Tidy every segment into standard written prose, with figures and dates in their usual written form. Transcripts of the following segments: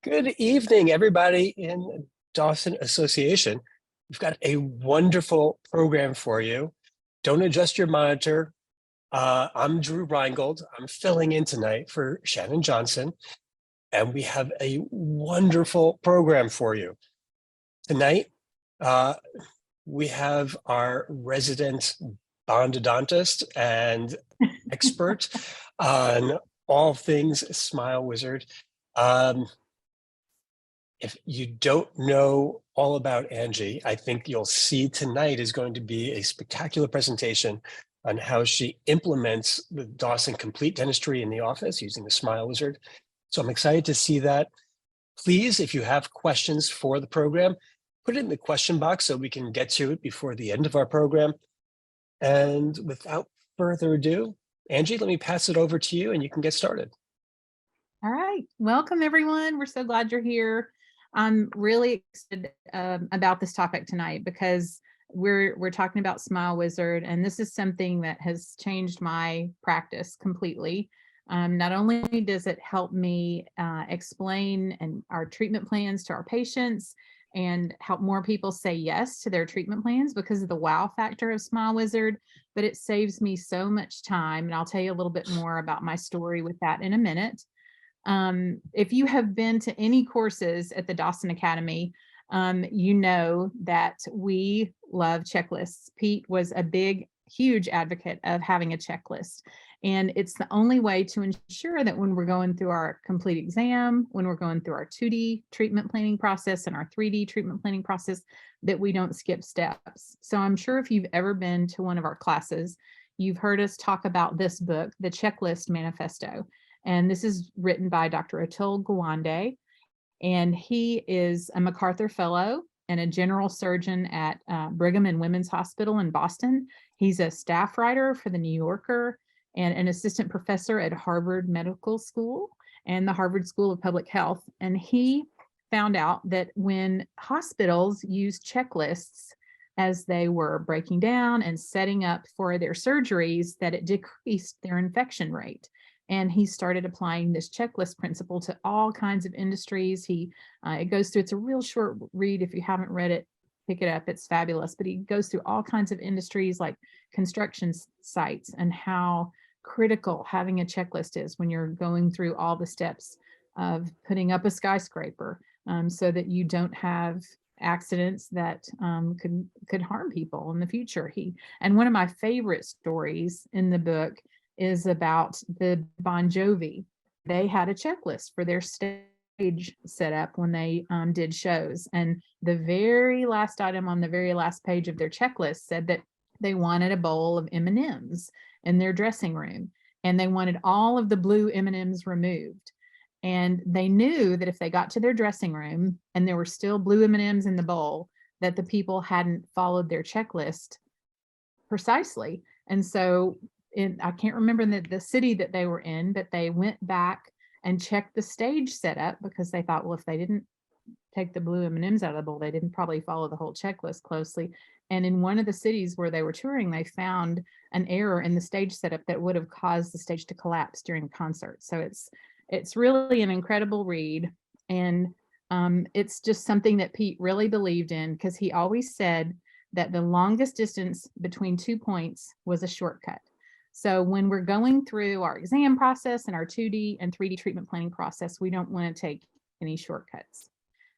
Good evening, everybody in Dawson Association. We've got a wonderful program for you. Don't adjust your monitor. I'm Drew Reingold. I'm filling in tonight for Shannon Johnson, and we have a wonderful program for you. Tonight, we have our resident bondodontist and expert on all things SmileWizard. If you don't know all about Angie, I think you'll see tonight is going to be a spectacular presentation on how she implements the Dawson Complete Dentistry in the office using the SmileWizard. So I'm excited to see that. Please, if you have questions for the program, put it in the question box so we can get to it before the end of our program. And without further ado, Angie, let me pass it over to you and you can get started. All right. Welcome, everyone. We're so glad you're here. I'm really excited about this topic tonight because we're talking about SmileWizard, and this is something that has changed my practice completely. Not only does it help me explain our treatment plans to our patients and help more people say yes to their treatment plans because of the wow factor of SmileWizard, but it saves me so much time. And I'll tell you a little bit more about my story with that in a minute. If you have been to any courses at the Dawson Academy, you know that we love checklists. Pete was a huge advocate of having a checklist. And it's the only way to ensure that when we're going through our complete exam, when we're going through our 2D treatment planning process and our 3D treatment planning process, that we don't skip steps. So I'm sure if you've ever been to one of our classes, you've heard us talk about this book, The Checklist Manifesto. And this is written by Dr. Atul Gawande, and he is a MacArthur Fellow and a general surgeon at Brigham and Women's Hospital in Boston. He's a staff writer for the New Yorker and an assistant professor at Harvard Medical School and the Harvard School of Public Health. And he found out that when hospitals used checklists as they were breaking down and setting up for their surgeries, that it decreased their infection rate. And he started applying this checklist principle to all kinds of industries. It goes through, it's a real short read. If you haven't read it, pick it up. It's fabulous. But he goes through all kinds of industries like construction sites and how critical having a checklist is when you're going through all the steps of putting up a skyscraper, so that you don't have accidents that could harm people in the future. And one of my favorite stories in the book is about the Bon Jovi. They had a checklist for their stage setup when they did shows. And the very last item on the very last page of their checklist said that they wanted a bowl of M&Ms in their dressing room. And they wanted all of the blue M&Ms removed. And they knew that if they got to their dressing room and there were still blue M&Ms in the bowl, that the people hadn't followed their checklist precisely. And so I can't remember the city that they were in, but they went back and checked the stage setup because they thought, well, if they didn't take the blue M&Ms out of the bowl, they didn't probably follow the whole checklist closely. And in one of the cities where they were touring, they found an error in the stage setup that would have caused the stage to collapse during a concert. So it's really an incredible read. And it's just something that Pete really believed in, because he always said that the longest distance between 2 points was a shortcut. So when we're going through our exam process and our 2D and 3D treatment planning process, we don't want to take any shortcuts.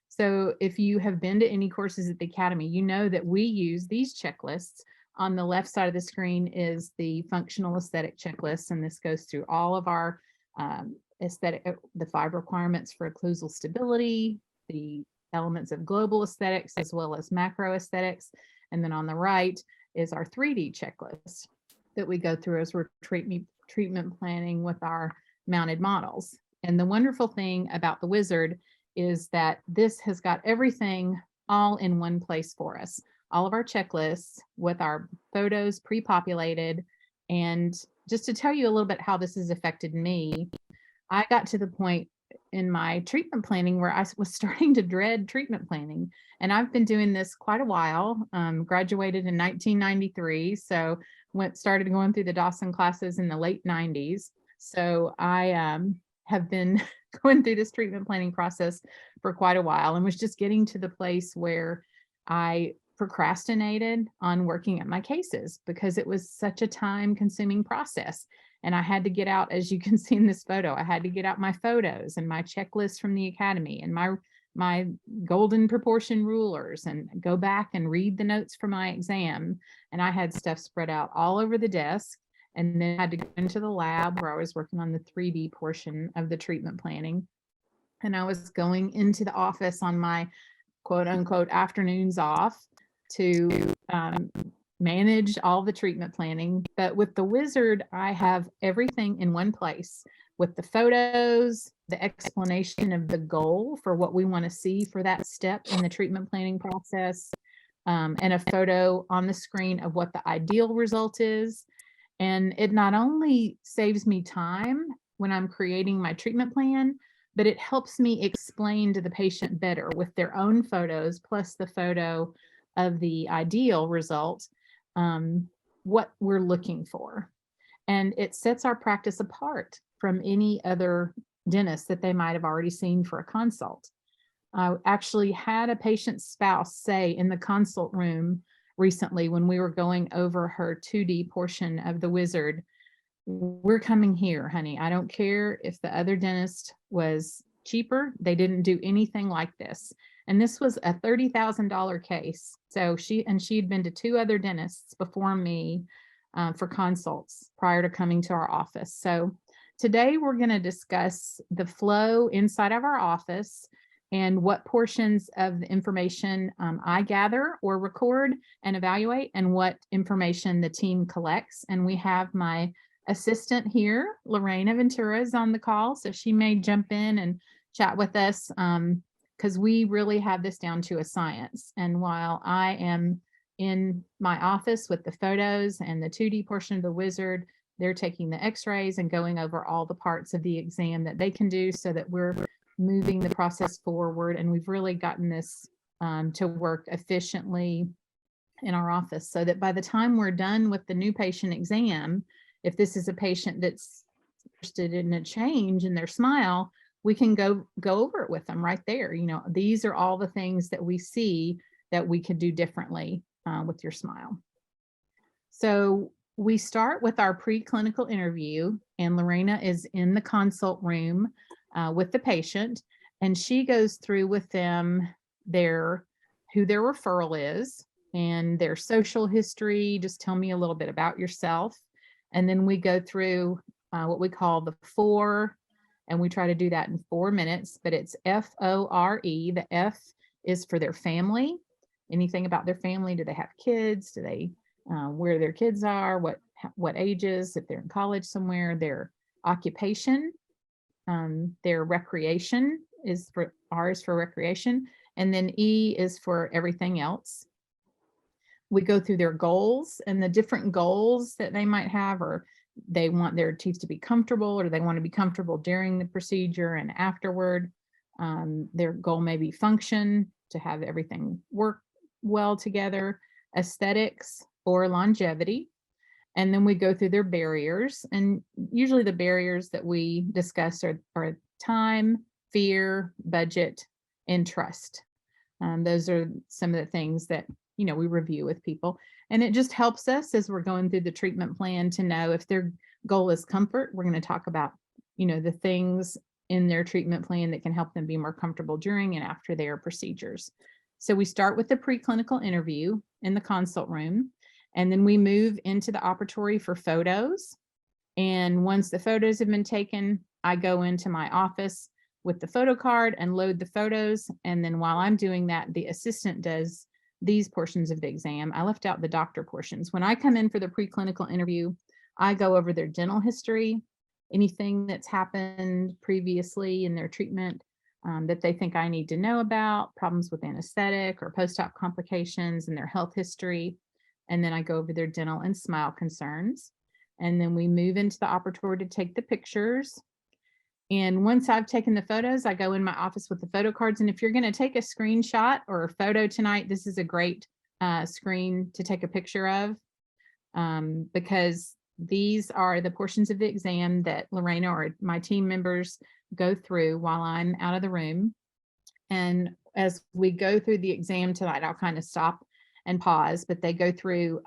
So if you have been to any courses at the Academy, you know that we use these checklists. On the left side of the screen is the functional aesthetic checklist, and this goes through all of our the 5 requirements for occlusal stability, the elements of global aesthetics, as well as macro aesthetics. And then on the right is our 3D checklist that we go through as we're treatment planning with our mounted models. And the wonderful thing about the Wizard is that this has got everything all in one place for us. All of our checklists with our photos pre-populated. And just to tell you a little bit how this has affected me, I got to the point in my treatment planning where I was starting to dread treatment planning. And I've been doing this quite a while, graduated in 1993. So started going through the Dawson classes in the late 90s. So I have been going through this treatment planning process for quite a while and was just getting to the place where I procrastinated on working at my cases because it was such a time consuming process. And I had to get out, as you can see in this photo, I had to get out my photos and my checklist from the academy and my golden proportion rulers and go back and read the notes for my exam. And I had stuff spread out all over the desk, and then I had to go into the lab where I was working on the 3D portion of the treatment planning. And I was going into the office on my quote unquote afternoons off to manage all the treatment planning. But with the Wizard, I have everything in one place with the photos, the explanation of the goal for what we want to see for that step in the treatment planning process, and a photo on the screen of what the ideal result is. And it not only saves me time when I'm creating my treatment plan, but it helps me explain to the patient better with their own photos, plus the photo of the ideal result, what we're looking for. And it sets our practice apart from any other dentist that they might have already seen for a consult. I actually had a patient's spouse say in the consult room recently when we were going over her 2D portion of the Wizard, "We're coming here, honey. I don't care if the other dentist was cheaper. They didn't do anything like this." And this was a $30,000 case. So she'd been to 2 other dentists before me for consults prior to coming to our office. So today we're going to discuss the flow inside of our office and what portions of the information I gather or record and evaluate, and what information the team collects. And we have my assistant here, Lorena Ventura, is on the call, so she may jump in and chat with us because we really have this down to a science. And while I am in my office with the photos and the 2D portion of the Wizard, they're taking the x-rays and going over all the parts of the exam that they can do so that we're moving the process forward. And we've really gotten this to work efficiently in our office so that by the time we're done with the new patient exam, if this is a patient that's interested in a change in their smile, we can go over it with them right there. You know, these are all the things that we see that we could do differently with your smile. So we start with our preclinical interview, and Lorena is in the consult room with the patient, and she goes through with them who their referral is and their social history. Just tell me a little bit about yourself. And then we go through what we call the 4, and we try to do that in 4 minutes, but it's FORE. The F is for their family. Anything about their family. Do they have kids? Do they, where their kids are, what ages, if they're in college somewhere, their occupation, their recreation is for, R is for recreation. And then E is for everything else. We go through their goals and the different goals that they might have, or they want their teeth to be comfortable, or they want to be comfortable during the procedure and afterward. Their goal may be function, to have everything work well together, aesthetics, or longevity. And then we go through their barriers. And usually the barriers that we discuss are time, fear, budget, and trust. Those are some of the things that we review with people. And it just helps us as we're going through the treatment plan to know if their goal is comfort. We're going to talk about, the things in their treatment plan that can help them be more comfortable during and after their procedures. So we start with the preclinical interview in the consult room, and then we move into the operatory for photos. And once the photos have been taken, I go into my office with the photo card and load the photos. And then while I'm doing that, the assistant does these portions of the exam. I left out the doctor portions. When I come in for the preclinical interview, I go over their dental history, anything that's happened previously in their treatment that they think I need to know about, problems with anesthetic or post-op complications and their health history. And then I go over their dental and smile concerns. And then we move into the operatory to take the pictures. And once I've taken the photos, I go in my office with the photo cards. And if you're going to take a screenshot or a photo tonight, this is a great screen to take a picture of because these are the portions of the exam that Lorena or my team members go through while I'm out of the room. And as we go through the exam tonight, I'll kind of stop and pause, but they go through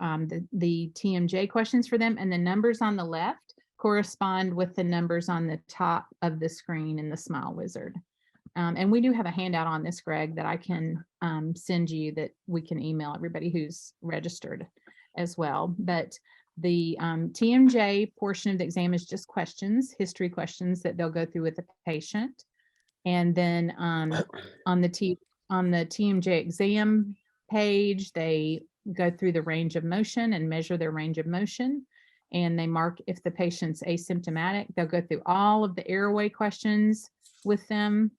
the TMJ questions for them, and the numbers on the left correspond with the numbers on the top of the screen in the SmileWizard. And we do have a handout on this, Greg, that I can send you that we can email everybody who's registered as well. But the TMJ portion of the exam is just questions, history questions that they'll go through with the patient. And then on the TMJ exam page, they go through the range of motion and measure their range of motion. And they mark if the patient's asymptomatic. They'll go through all of the airway questions with them.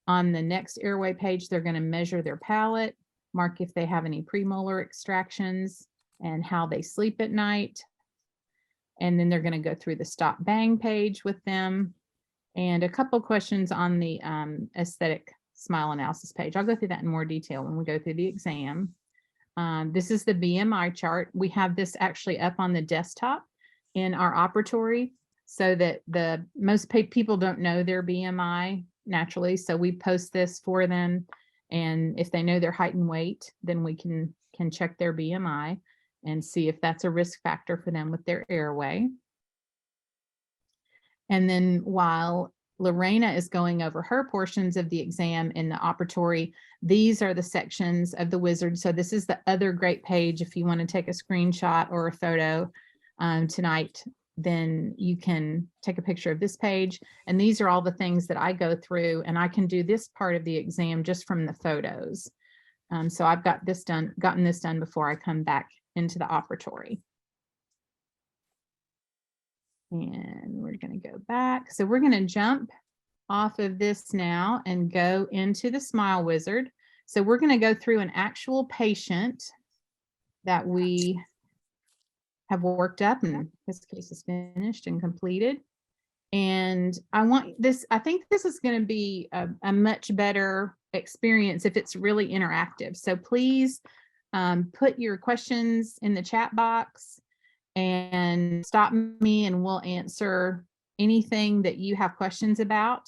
On the next airway page, they're going to measure their palate, mark if they have any premolar extractions, and how they sleep at night. And then they're going to go through the stop bang page with them, and a couple questions on the aesthetic smile analysis page. I'll go through that in more detail when we go through the exam. This is the BMI chart. We have this actually up on the desktop in our operatory so that most people don't know their BMI naturally. So we post this for them. And if they know their height and weight, then we can check their BMI and see if that's a risk factor for them with their airway. And then while Lorena is going over her portions of the exam in the operatory, these are the sections of the wizard. So this is the other great page. If you want to take a screenshot or a photo tonight, then you can take a picture of this page. And these are all the things that I go through, and I can do this part of the exam just from the photos. So I've gotten this done before I come back into the operatory. And we're going to go back. So we're going to jump off of this now and go into the SmileWizard. So we're going to go through an actual patient that we have worked up, and this case is finished and completed. And I think this is going to be a much better experience if it's really interactive. So please put your questions in the chat box and stop me, and we'll answer anything that you have questions about.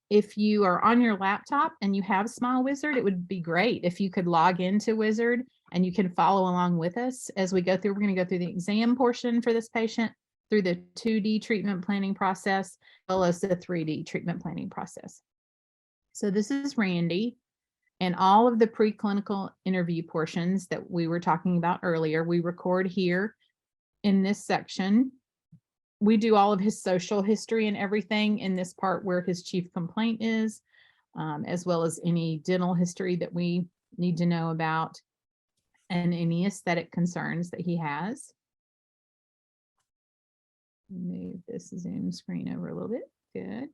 If you are on your laptop and you have SmileWizard, it would be great if you could log into Wizard and you can follow along with us as we go through. We're going to go through the exam portion for this patient, through the 2D treatment planning process, as well as the 3D treatment planning process. So this is Randy, and all of the preclinical interview portions that we were talking about earlier, we record here in this section. We do all of his social history and everything in this part where his chief complaint is, as well as any dental history that we need to know about and any aesthetic concerns that he has. Move this Zoom screen over a little bit. Good.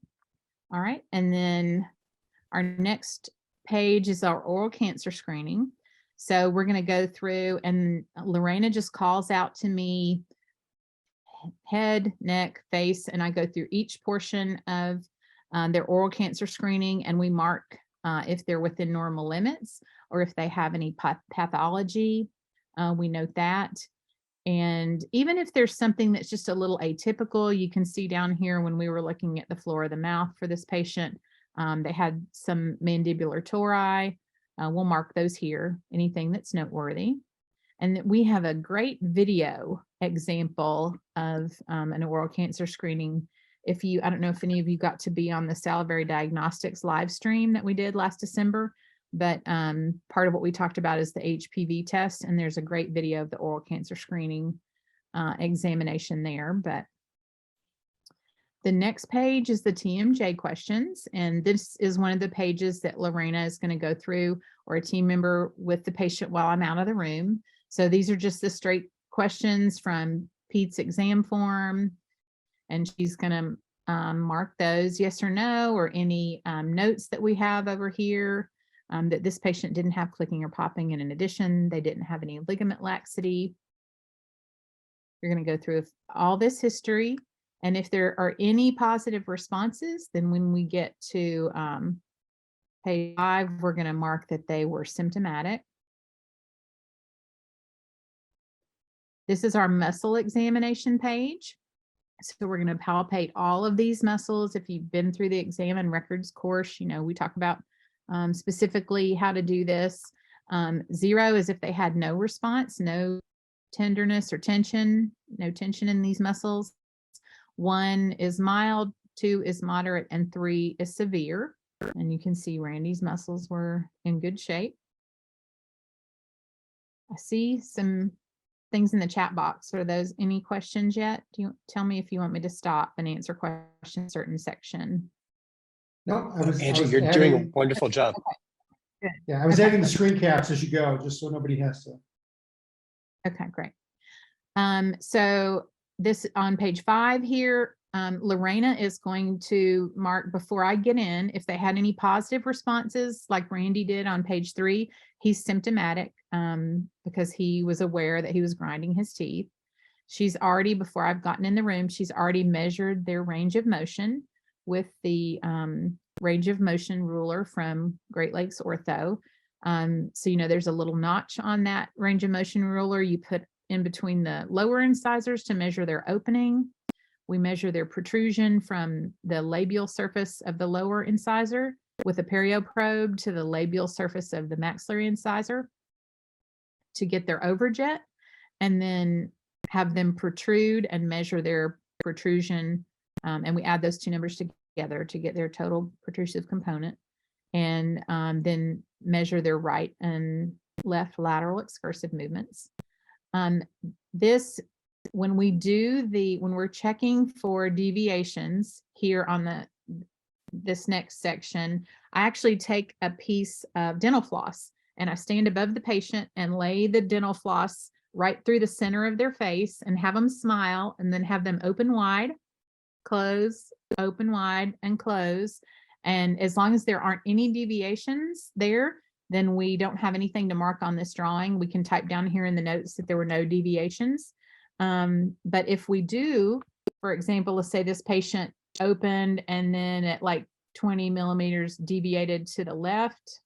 All right. And then our next page is our oral cancer screening. So we're going to go through, and Lorena just calls out to me head, neck, face, and I go through each portion of their oral cancer screening, and we mark if they're within normal limits or if they have any pathology. We note that. And even if there's something that's just a little atypical, you can see down here when we were looking at the floor of the mouth for this patient, they had some mandibular tori. We'll mark those here, anything that's noteworthy. And we have a great video example of an oral cancer screening. I don't know if any of you got to be on the salivary diagnostics live stream that we did last December, but part of what we talked about is the HPV test, and there's a great video of the oral cancer screening examination there. But the next page is the TMJ questions, and this is one of the pages that Lorena is going to go through, or a team member with the patient while I'm out of the room. So these are just the straight questions from Pete's exam form, and she's going to mark those yes or no, or any notes that we have over here, that this patient didn't have clicking or popping, and in addition, they didn't have any ligament laxity. You're going to go through all this history, and if there are any positive responses, then when we get to page 5, we're going to mark that they were symptomatic. This is our muscle examination page. So we're going to palpate all of these muscles. If you've been through the exam and records course, you know, we talk about specifically how to do this. 0 is if they had no response, no tenderness or tension, no tension in these muscles. 1 is mild, 2 is moderate, and 3 is severe. And you can see Randy's muscles were in good shape. I see some things in the chat box. Are those any questions yet? Do you tell me if you want me to stop and answer questions in a certain section? No, Angie, you're doing a wonderful job. Good. Yeah, I was adding the screen caps as you go, just so nobody has to. Okay, great. So this on page 5 here, Lorena is going to mark before I get in if they had any positive responses like Randy did on page 3. He's symptomatic because he was aware that he was grinding his teeth. She's already, before I've gotten in the room, she's already measured their range of motion with the range of motion ruler from Great Lakes Ortho. So, you know, there's a little notch on that range of motion ruler you put in between the lower incisors to measure their opening. We measure their protrusion from the labial surface of the lower incisor with a perio probe to the labial surface of the maxillary incisor to get their overjet, and then have them protrude and measure their protrusion. And we add those two numbers together to get their total protrusive component, and then measure their right and left lateral excursive movements. When we're checking for deviations here on this next section, I actually take a piece of dental floss and I stand above the patient and lay the dental floss right through the center of their face and have them smile, and then have them open wide, close, open wide, and close. And as long as there aren't any deviations there, then we don't have anything to mark on this drawing. We can type down here in the notes that there were no deviations. But if we do, for example, let's say this patient opened and then at like 20 millimeters deviated to the left.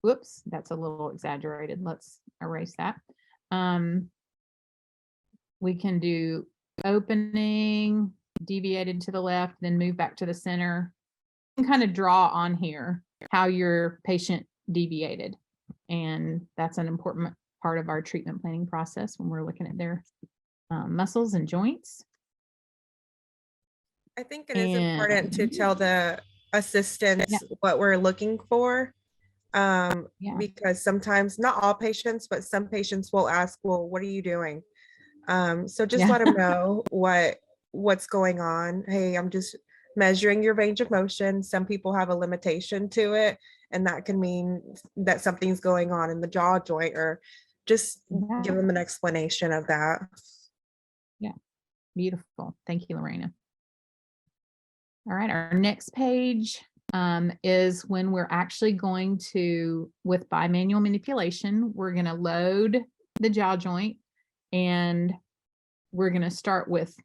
Whoops, that's a little exaggerated. Let's erase that. We can do opening, deviated to the left, then move back to the center. You can kind of draw on here how your patient deviated. And that's an important part of our treatment planning process when we're looking at their muscles and joints. I think it is important to tell the assistants what we're looking for, because sometimes, not all patients, but some patients will ask, well, what are you doing? So just let them know what's going on. Hey, I'm just measuring your range of motion. Some people have a limitation to it, and that can mean that something's going on in the jaw joint, or just give them an explanation of that. Yeah, beautiful. Thank you, Lorena. All right, our next page is when we're actually going to, with bimanual manipulation, we're going to load the jaw joint, and we're going to start with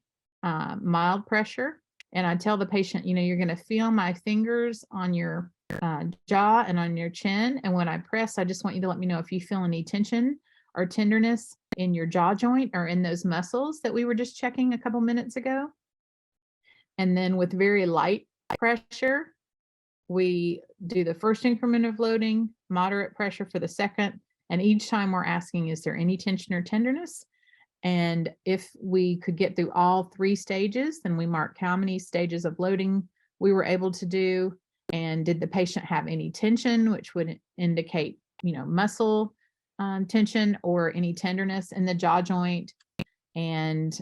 mild pressure. And I tell the patient, you know, you're going to feel my fingers on your jaw and on your chin. And when I press, I just want you to let me know if you feel any tension or tenderness in your jaw joint or in those muscles that we were just checking a couple minutes ago. And then with very light pressure, we do the first increment of loading, moderate pressure for the second. And each time we're asking, is there any tension or tenderness? And if we could get through all 3 stages, then we mark how many stages of loading we were able to do. And did the patient have any tension, which would indicate, you know, muscle tension or any tenderness in the jaw joint. And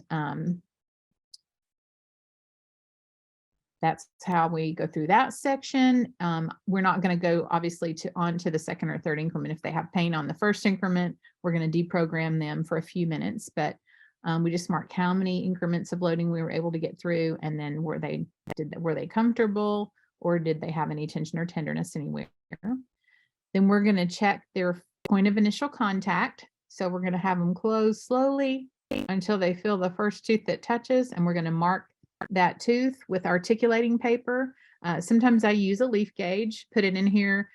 that's how we go through that section. We're not going to go obviously on to the second or third increment. If they have pain on the first increment, we're going to deprogram them for a few minutes, but we just mark how many increments of loading we were able to get through, and then were they comfortable, or did they have any tension or tenderness anywhere? Then we're going to check their point of initial contact. So we're going to have them close slowly until they feel the first tooth that touches, and we're going to mark that tooth with articulating paper. Sometimes I use a leaf gauge, put it in here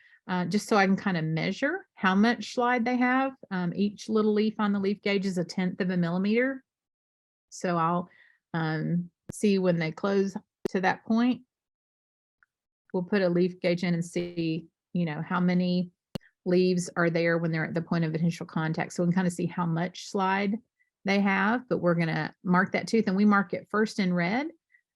just so I can kind of measure how much slide they have. Each little leaf on the leaf gauge is 1/10 of a millimeter. So I'll see when they close to that point. We'll put a leaf gauge in and see, how many leaves are there when they're at the point of initial contact. So we can kind of see how much slide they have, but we're going to mark that tooth, and we mark it first in red,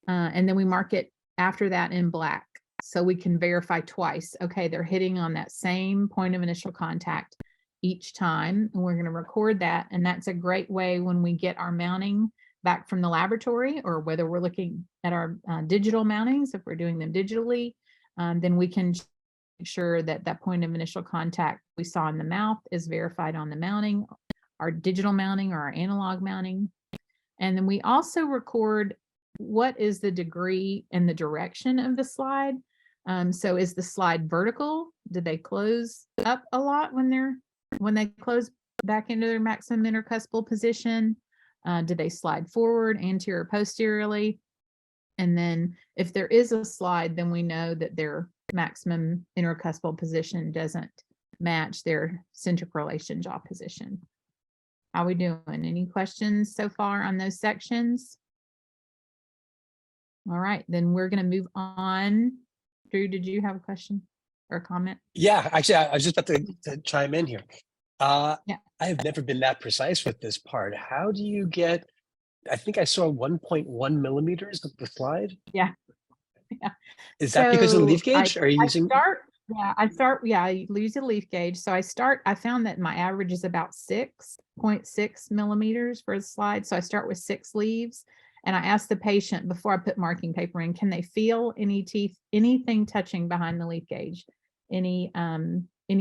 and then we mark it after that in black. So we can verify twice. Okay, they're hitting on that same point of initial contact each time, and we're going to record that. And that's a great way when we get our mounting back from the laboratory, or whether we're looking at our digital mountings, if we're doing them digitally, then we can make sure that that point of initial contact we saw in the mouth is verified on the mounting, our digital mounting or our analog mounting. And then we also record what is the degree and the direction of the slide. So is the slide vertical? Did they close up a lot when they close back into their maximum intercuspal position? Did they slide forward, anterior, posteriorly? And then if there is a slide, then we know that their maximum intercuspal position doesn't match their centrocrelation jaw position. How we doing? Any questions so far on those sections? All right, then we're going to move on. Drew, did you have a question or a comment? Yeah, actually, I was just about to chime in here. Yeah. I have never been that precise with this part. How do you get, I think I saw 1.1 millimeters of the slide. Yeah. Is that because of the leaf So gauge? Are you using? I use a leaf gauge. So I found that my average is about 6.6 millimeters for a slide. So I start with 6 leaves, and I ask the patient before I put marking paper in, can they feel any teeth, anything touching behind the leaf gauge, any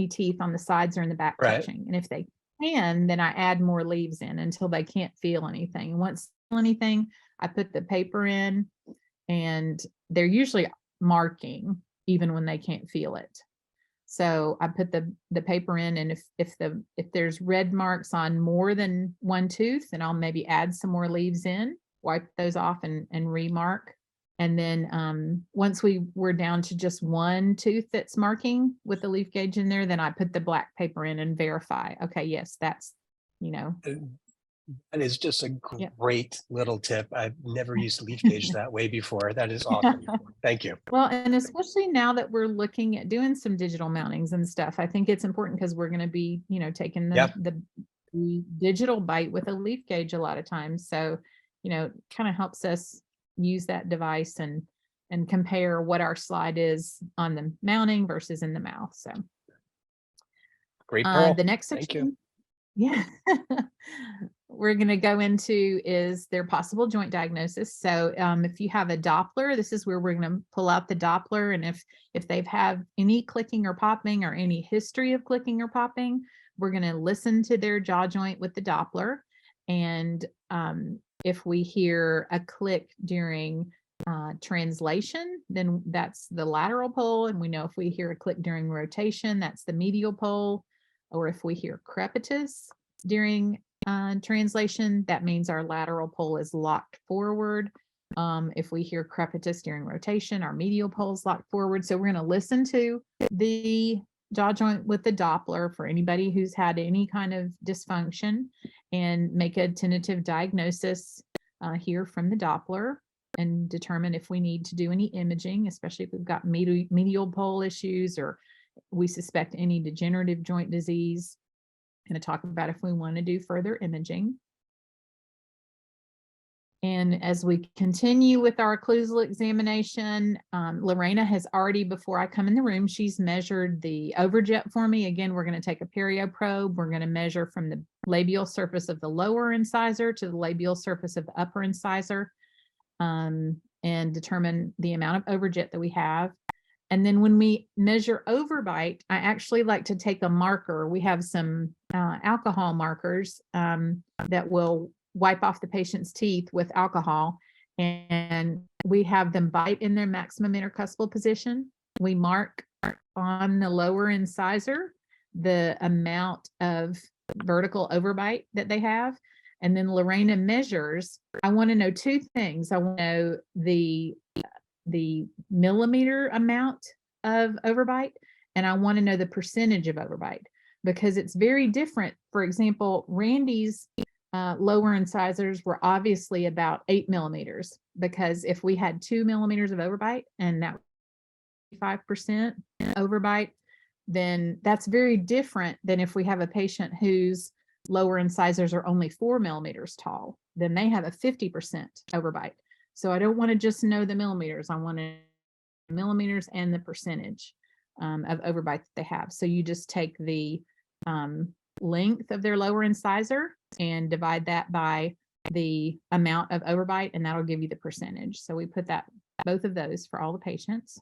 teeth on the sides or in the back touching? And if they can, then I add more leaves in until they can't feel anything. And once they feel anything, I put the paper in, and they're usually marking even when they can't feel it. So I put the paper in, and if there's red marks on more than one tooth, then I'll maybe add some more leaves in, wipe those off and remark. And then once we're down to just one tooth that's marking with the leaf gauge in there, then I put the black paper in and verify. Okay, yes, that's, That is just a great little tip. I've never used leaf gauge that way before. That is awesome. Thank you. Well, and especially now that we're looking at doing some digital mountings and stuff, I think it's important because we're going to be, taking the digital bite with a leaf gauge a lot of times. So, kind of helps us use that device and compare what our slide is on the mounting versus in the mouth. So great. Pearl. The next section. Yeah. We're going to go into is their possible joint diagnosis. So if you have a Doppler, this is where we're going to pull out the Doppler. And if they've had any clicking or popping or any history of clicking or popping, we're going to listen to their jaw joint with the Doppler. And if we hear a click during translation, then that's the lateral pole. And we know if we hear a click during rotation, that's the medial pole. Or if we hear crepitus during translation, that means our lateral pole is locked forward. If we hear crepitus during rotation, our medial pole is locked forward. So we're going to listen to the jaw joint with the Doppler for anybody who's had any kind of dysfunction and make a tentative diagnosis here from the Doppler and determine if we need to do any imaging, especially if we've got medial pole issues or we suspect any degenerative joint disease. Going to talk about if we want to do further imaging. And as we continue with our occlusal examination, Lorena has already, before I come in the room, she's measured the overjet for me. Again, we're going to take a perio probe. We're going to measure from the labial surface of the lower incisor to the labial surface of the upper incisor and determine the amount of overjet that we have. And then when we measure overbite, I actually like to take a marker. We have some alcohol markers that will wipe off the patient's teeth with alcohol, and we have them bite in their maximum intercuspal position. We mark on the lower incisor the amount of vertical overbite that they have. And then Lorena measures. I want to know 2 things. I want to know the millimeter amount of overbite, and I want to know the percentage of overbite. because it's very different. For example, Randy's lower incisors were obviously about 8 millimeters, because if we had 2 millimeters of overbite and that 5% overbite, then that's very different than if we have a patient whose lower incisors are only 4 millimeters tall, then they have a 50% overbite. So I don't want to just know the millimeters. I want to millimeters and the percentage of overbite that they have. So you just take the length of their lower incisor and divide that by the amount of overbite, and that'll give you the percentage. So we put that, both of those for all the patients.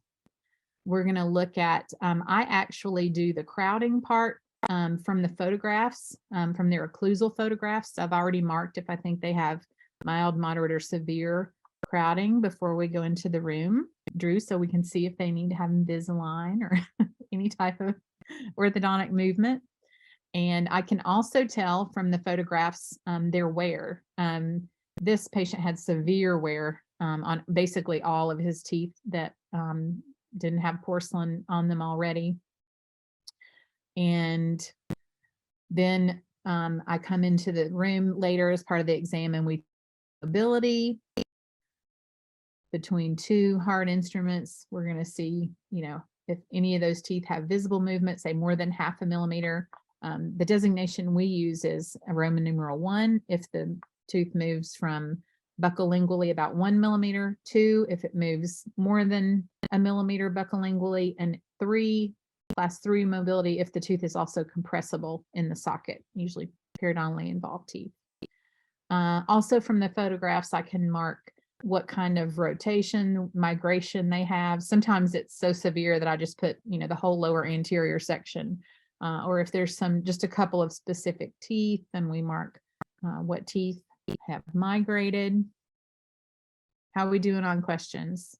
We're going to look at, I actually do the crowding part from the photographs, from their occlusal photographs. I've already marked if I think they have mild, moderate, or severe crowding before we go into the room, Drew, so we can see if they need to have Invisalign or any type of orthodontic movement. And I can also tell from the photographs their wear. This patient had severe wear on basically all of his teeth that didn't have porcelain on them already. And then I come into the room later as part of the exam, and we mobility between two hard instruments. We're going to see, you know, if any of those teeth have visible movement, say more than 0.5 millimeter. The designation we use is a Roman numeral 1 if the tooth moves from buccolingually about 1 millimeter, 2 if it moves more than 1 millimeter buccolingually, and 3, class 3 mobility if the tooth is also compressible in the socket, usually periodontally involved teeth. Also from the photographs, I can mark what kind of rotation, migration they have. Sometimes it's so severe that I just put, you know, the whole lower anterior section. Or if there's just a couple of specific teeth, then we mark what teeth have migrated. How are we doing on questions?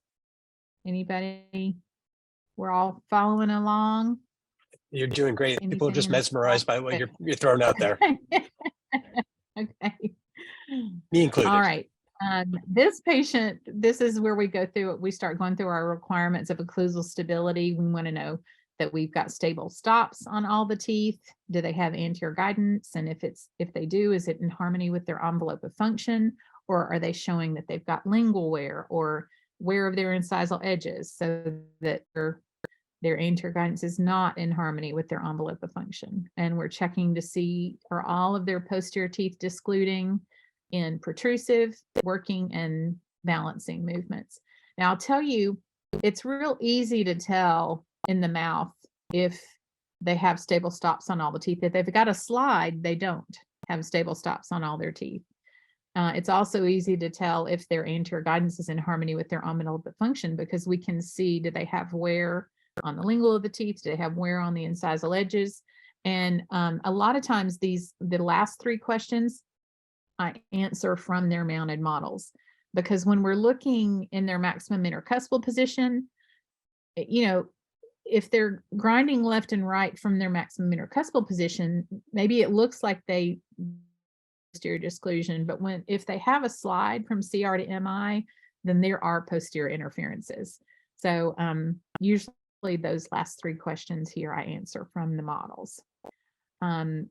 Anybody? We're all following along. You're doing great. People are Anything just in the mesmerized by what chat? you're throwing out there, Okay. me included. All right. This patient, this is where we go through it. We start going through our requirements of occlusal stability. We want to know that we've got stable stops on all the teeth. Do they have anterior guidance? And if they do, is it in harmony with their envelope of function, or are they showing that they've got lingual wear or wear of their incisal edges, so that their anterior guidance is not in harmony with their envelope of function? And we're checking to see, are all of their posterior teeth discluding in protrusive, working, and balancing movements. Now I'll tell you, it's real easy to tell in the mouth if they have stable stops on all the teeth. If they've got a slide, they don't have stable stops on all their teeth. It's also easy to tell if their anterior guidance is in harmony with their envelope of function, because we can see, do they have wear on the lingual of the teeth? Do they have wear on the incisal edges? And a lot of times the last 3 questions I answer from their mounted models, because when we're looking in their maximum intercuspal position, you know, if they're grinding left and right from their maximum intercuspal position, maybe it looks like they posterior disclusion, but if they have a slide from CR to MI, then there are posterior interferences. So usually those last 3 questions here I answer from the models.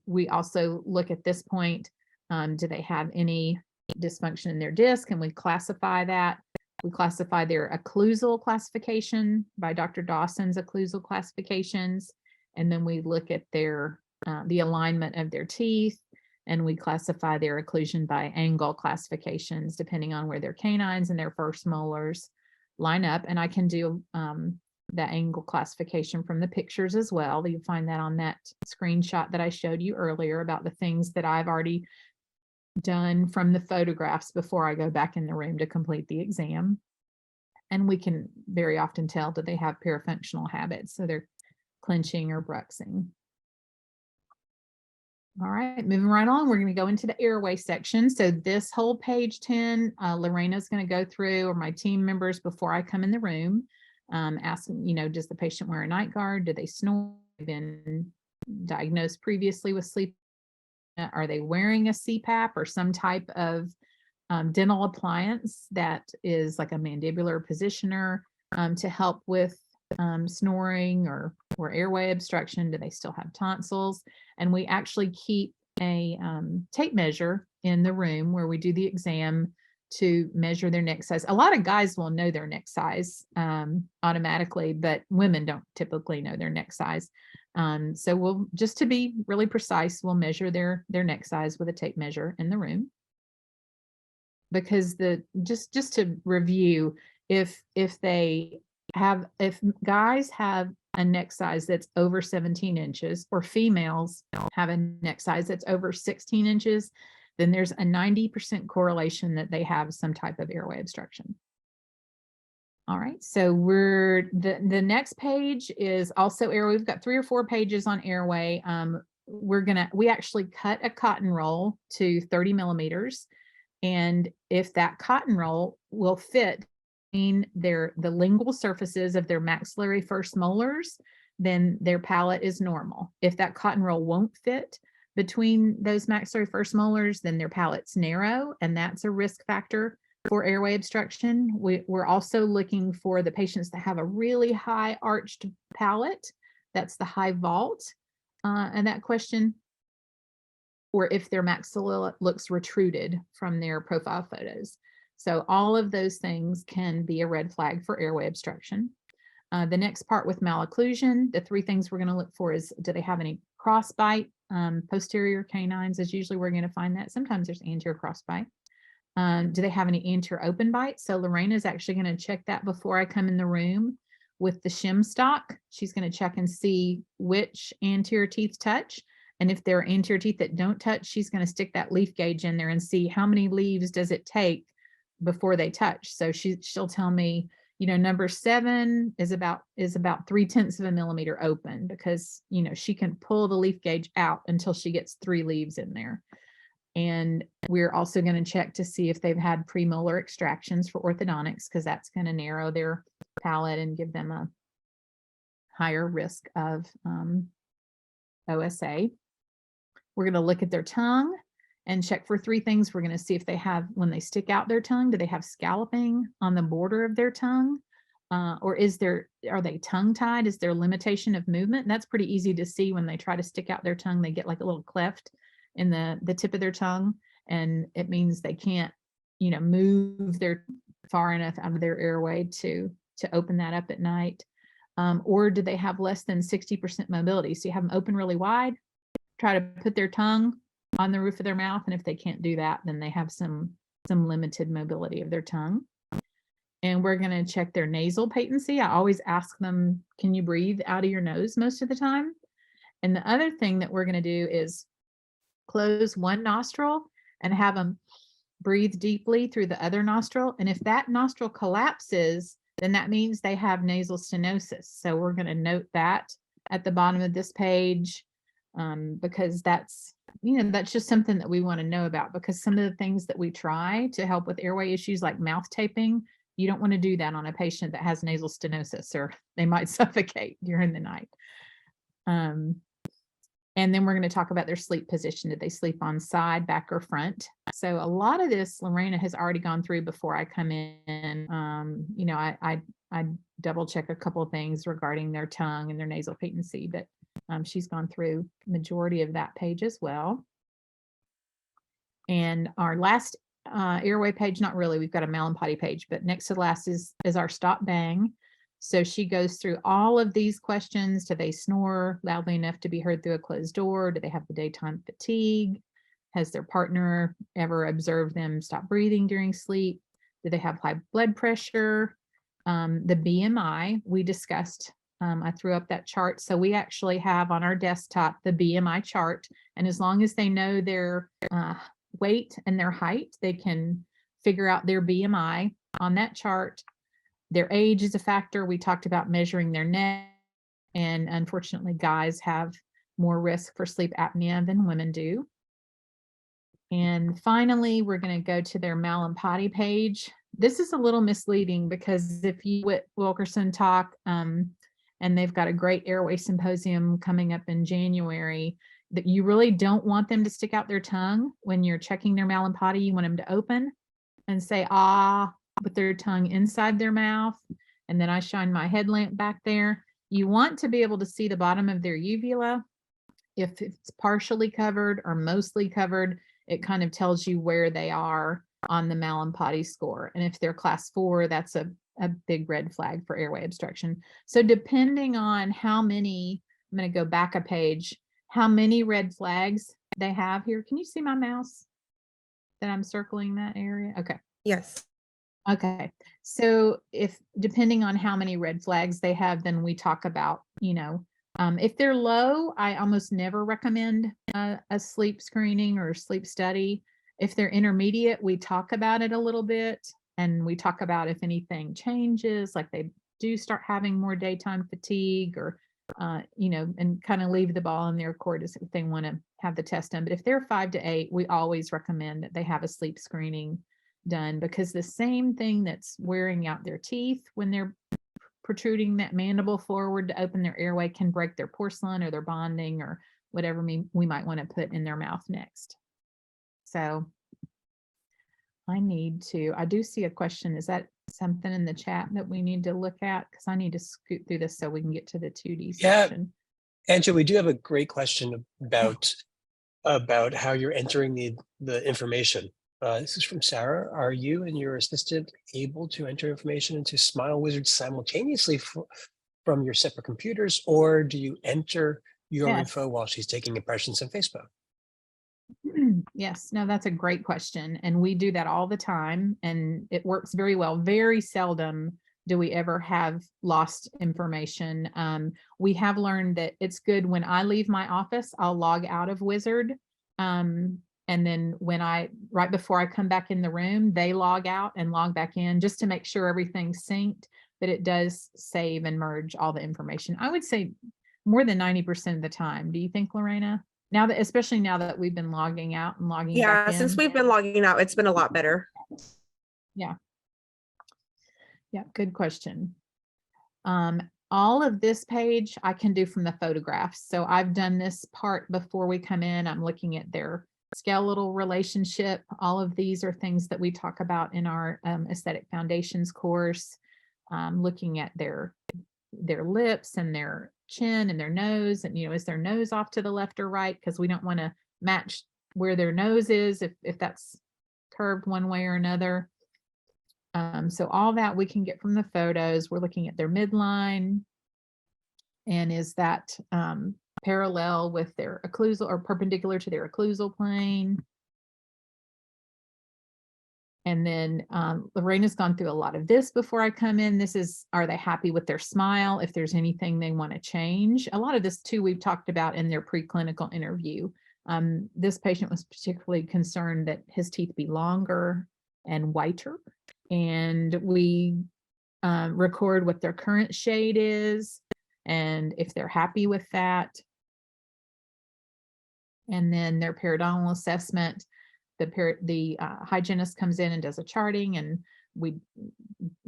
We also look at this point, do they have any dysfunction in their disc, and we classify that. We classify their occlusal classification by Dr. Dawson's occlusal classifications, and then we look at their the alignment of their teeth, and we classify their occlusion by angle classifications depending on where their canines and their first molars line up. And I can do the angle classification from the pictures as well. You'll find that on that screenshot that I showed you earlier about the things that I've already done from the photographs before I go back in the room to complete the exam. And we can very often tell that they have parafunctional habits, so they're clenching or bruxing. All right, moving right on, we're going to go into the airway section. So this whole page 10, Lorena's going to go through, or my team members, before I come in the room, asking, you know, does the patient wear a night guard? Do they snore? Been diagnosed previously with sleep? Are they wearing a CPAP or some type of dental appliance that is like a mandibular positioner to help with snoring or airway obstruction? Do they still have tonsils? And we actually keep a tape measure in the room where we do the exam to measure their neck size. A lot of guys will know their neck size automatically, but women don't typically know their neck size. So we'll, just to be really precise, we'll measure their neck size with a tape measure in the room. Because just to review, if guys have a neck size that's over 17 inches or females have a neck size that's over 16 inches, then there's a 90% correlation that they have some type of airway obstruction. All right, so the next page is also airway. We've got 3 or 4 pages on airway. We actually cut a cotton roll to 30 millimeters. And if that cotton roll will fit in the lingual surfaces of their maxillary first molars, then their palate is normal. If that cotton roll won't fit between those maxillary first molars, then their palate's narrow, and that's a risk factor for airway obstruction. We're also looking for the patients that have a really high arched palate. That's the high vault in that question. Or if their maxilla looks retruded from their profile photos. So all of those things can be a red flag for airway obstruction. The next part with malocclusion, the 3 things we're going to look for is, do they have any crossbite? Posterior canines is usually we're going to find that. Sometimes there's anterior crossbite. Do they have any anterior open bite? So Lorena is actually going to check that before I come in the room with the shim stock. She's going to check and see which anterior teeth touch. And if there are anterior teeth that don't touch, she's going to stick that leaf gauge in there and see how many leaves does it take before they touch. So she'll tell me, you know, number 7 is about 0.3 of a millimeter open, because, you know, she can pull the leaf gauge out until she gets 3 leaves in there. And we're also going to check to see if they've had premolar extractions for orthodontics, because that's going to narrow their palate and give them a higher risk of OSA. We're going to look at their tongue and check for 3 things. We're going to see if they have, when they stick out their tongue, do they have scalloping on the border of their tongue? Or are they tongue tied? Is there limitation of movement? And that's pretty easy to see when they try to stick out their tongue. They get like a little cleft in the tip of their tongue, and it means they can't, you know, move their far enough out of their airway to open that up at night. Or do they have less than 60% mobility? So you have them open really wide, try to put their tongue on the roof of their mouth, and if they can't do that, then they have some limited mobility of their tongue. And we're going to check their nasal patency. I always ask them, can you breathe out of your nose most of the time? And the other thing that we're going to do is close one nostril and have them breathe deeply through the other nostril. And if that nostril collapses, then that means they have nasal stenosis. So we're going to note that at the bottom of this page, because that's, you know, that's just something that we want to know about, because some of the things that we try to help with airway issues like mouth taping, you don't want to do that on a patient that has nasal stenosis, or they might suffocate during the night. And then we're going to talk about their sleep position. Did they sleep on side, back, or front? So a lot of this Lorena has already gone through before I come in. You know, I double check a couple of things regarding their tongue and their nasal patency, but she's gone through majority of that page as well. And our last airway page, not really, we've got a Mallampati page, but next to the last is our stop bang. So she goes through all of these questions. Do they snore loudly enough to be heard through a closed door? Do they have the daytime fatigue? Has their partner ever observed them stop breathing during sleep? Do they have high blood pressure? The BMI we discussed. I threw up that chart. So we actually have on our desktop the BMI chart. And as long as they know their weight and their height, they can figure out their BMI on that chart. Their age is a factor. We talked about measuring their neck, and unfortunately guys have more risk for sleep apnea than women do. And finally, we're going to go to their Mallampati page. This is a little misleading, because if you Whit Wilkerson talk, and they've got a great airway symposium coming up in January, that you really don't want them to stick out their tongue when you're checking their Mallampati. You want them to open and say ah with their tongue inside their mouth, and then I shine my headlamp back there. You want to be able to see the bottom of their uvula. If it's partially covered or mostly covered, it kind of tells you where they are on the Mallampati score. And if they're class 4, that's a big red flag for airway obstruction. So depending on how many, I'm going to go back a page, how many red flags they have here. Can you see my mouse that I'm circling that area? Okay. Yes. Okay. So if depending on how many red flags they have, then we talk about, if they're low, I almost never recommend a sleep screening or sleep study. If they're intermediate, we talk about it a little bit, and we talk about if anything changes, like they do start having more daytime fatigue, or and kind of leave the ball in their court if they want to have the test done. But if they're 5 to 8, we always recommend that they have a sleep screening done, because the same thing that's wearing out their teeth when they're protruding that mandible forward to open their airway can break their porcelain or their bonding or whatever we might want to put in their mouth next. So I do see a question. Is that something in the chat that we need to look at? Because I need to scoot through this so we can get to the 2D section. Angie, we do have a great question about how you're entering the information. This is from Sarah. Are you and your assistant able to enter information into SmileWizard simultaneously from your separate computers, or do you enter your info while she's taking impressions on Facebook? Yes, no, that's a great question. And we do that all the time, and it works very well. Very seldom do we ever have lost information. We have learned that it's good when I leave my office, I'll log out of Wizard. And then right before I come back in the room, they log out and log back in just to make sure everything's synced, but it does save and merge all the information. I would say more than 90% of the time. Do you think, Lorena? Especially now that we've been logging out and logging back in. Yeah, since we've been logging out, it's been a lot better. Yeah. Yeah, good question. All of this page I can do from the photographs. So I've done this part before we come in. I'm looking at their skeletal relationship. All of these are things that we talk about in our aesthetic foundations course, looking at their lips and their chin and their nose, and is their nose off to the left or right, because we don't want to match where their nose is if that's curved one way or another. So all that we can get from the photos. We're looking at their midline, and is that parallel with their occlusal or perpendicular to their occlusal plane. And then Lorena's gone through a lot of this before I come in. This is, are they happy with their smile? If there's anything they want to change. A lot of this too, we've talked about in their preclinical interview. This patient was particularly concerned that his teeth be longer and whiter. And we record what their current shade is and if they're happy with that. And then their periodontal assessment. The hygienist comes in and does a charting, and we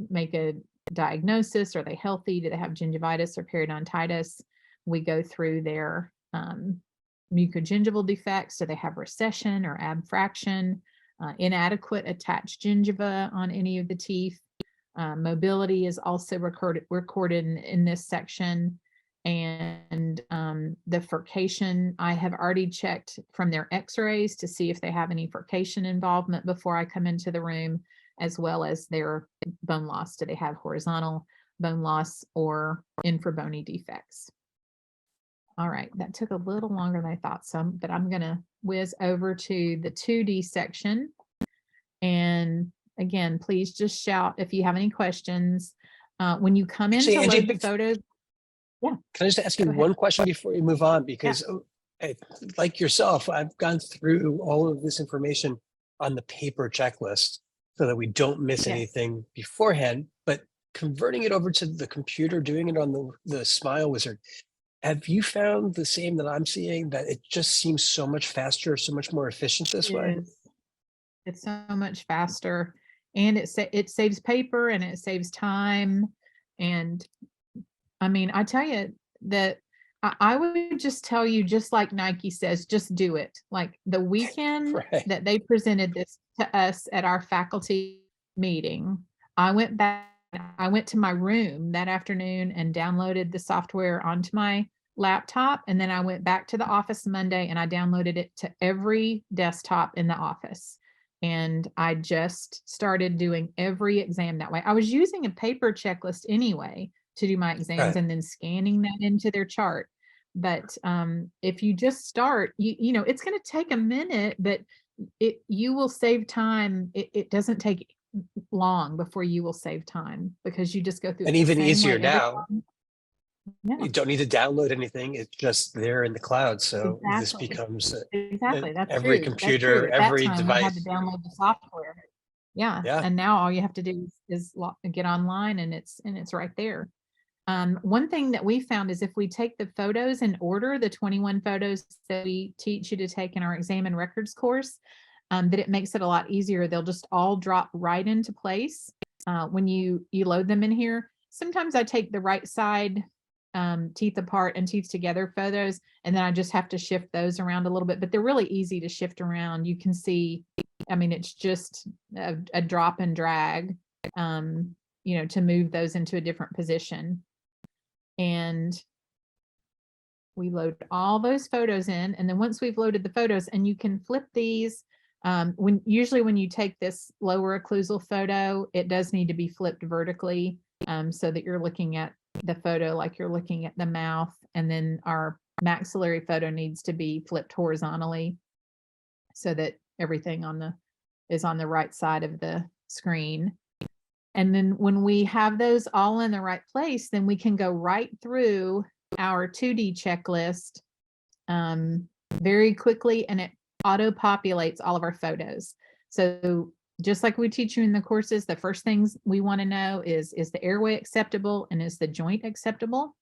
make a diagnosis. Are they healthy? Do they have gingivitis or periodontitis? We go through their mucogingival defects. Do they have recession or abfraction? Inadequate attached gingiva on any of the teeth. Mobility is also recorded in this section. And the furcation, I have already checked from their x-rays to see if they have any furcation involvement before I come into the room, as well as their bone loss. Do they have horizontal bone loss or infrabony defects? All right, that took a little longer than I thought, but I'm going to whiz over to the 2D section. And again, please just shout if you have any questions. When you come in to load the photos. Yeah. Can I just ask you one question before we move on? Because like yourself, I've gone through all of this information on the paper checklist so that we don't miss anything beforehand, but converting it over to the computer, doing it on the SmileWizard, have you found the same that I'm seeing, that it just seems so much faster, so much more efficient this way? It's so much faster, and it saves paper and it saves time. And I mean, I tell you that I would just tell you, just like Nike says, just do it. Like the weekend that they presented this to us at our faculty meeting, I went back I went to my room that afternoon and downloaded the software onto my laptop. And then I went back to the office Monday and I downloaded it to every desktop in the office. And I just started doing every exam that way. I was using a paper checklist anyway to do my exams Right. and then scanning that into their chart. But if you just start, you know, it's going to take a minute, but you will save time. It doesn't take long before you will save time because you just go through it And the even same easier way every now, time. Yeah, you don't need to download anything. It's just there in the cloud. So this exactly. becomes Exactly. That's every true. That's true. computer, At that every time, we had to device. download the software. Yeah. Yeah. And now all you have to do is get online and it's right there. One thing that we found is if we take the photos in order, the 21 photos that we teach you to take in our exam and records course, that it makes it a lot easier. They'll just all drop right into place when you load them in here. Sometimes I take the right side teeth apart and teeth together photos, and then I just have to shift those around a little bit, but they're really easy to shift around. You can see, I mean, it's just a drop and drag, you know, to move those into a different position. And we load all those photos in. And then once we've loaded the photos, and you can flip these, usually when you take this lower occlusal photo, it does need to be flipped vertically so that you're looking at the photo like you're looking at the mouth. And then our maxillary photo needs to be flipped horizontally so that everything is on the right side of the screen. And then when we have those all in the right place, then we can go right through our 2D checklist very quickly, and it auto-populates all of our photos. So just like we teach you in the courses, the first things we want to know is the airway acceptable and is the joint acceptable?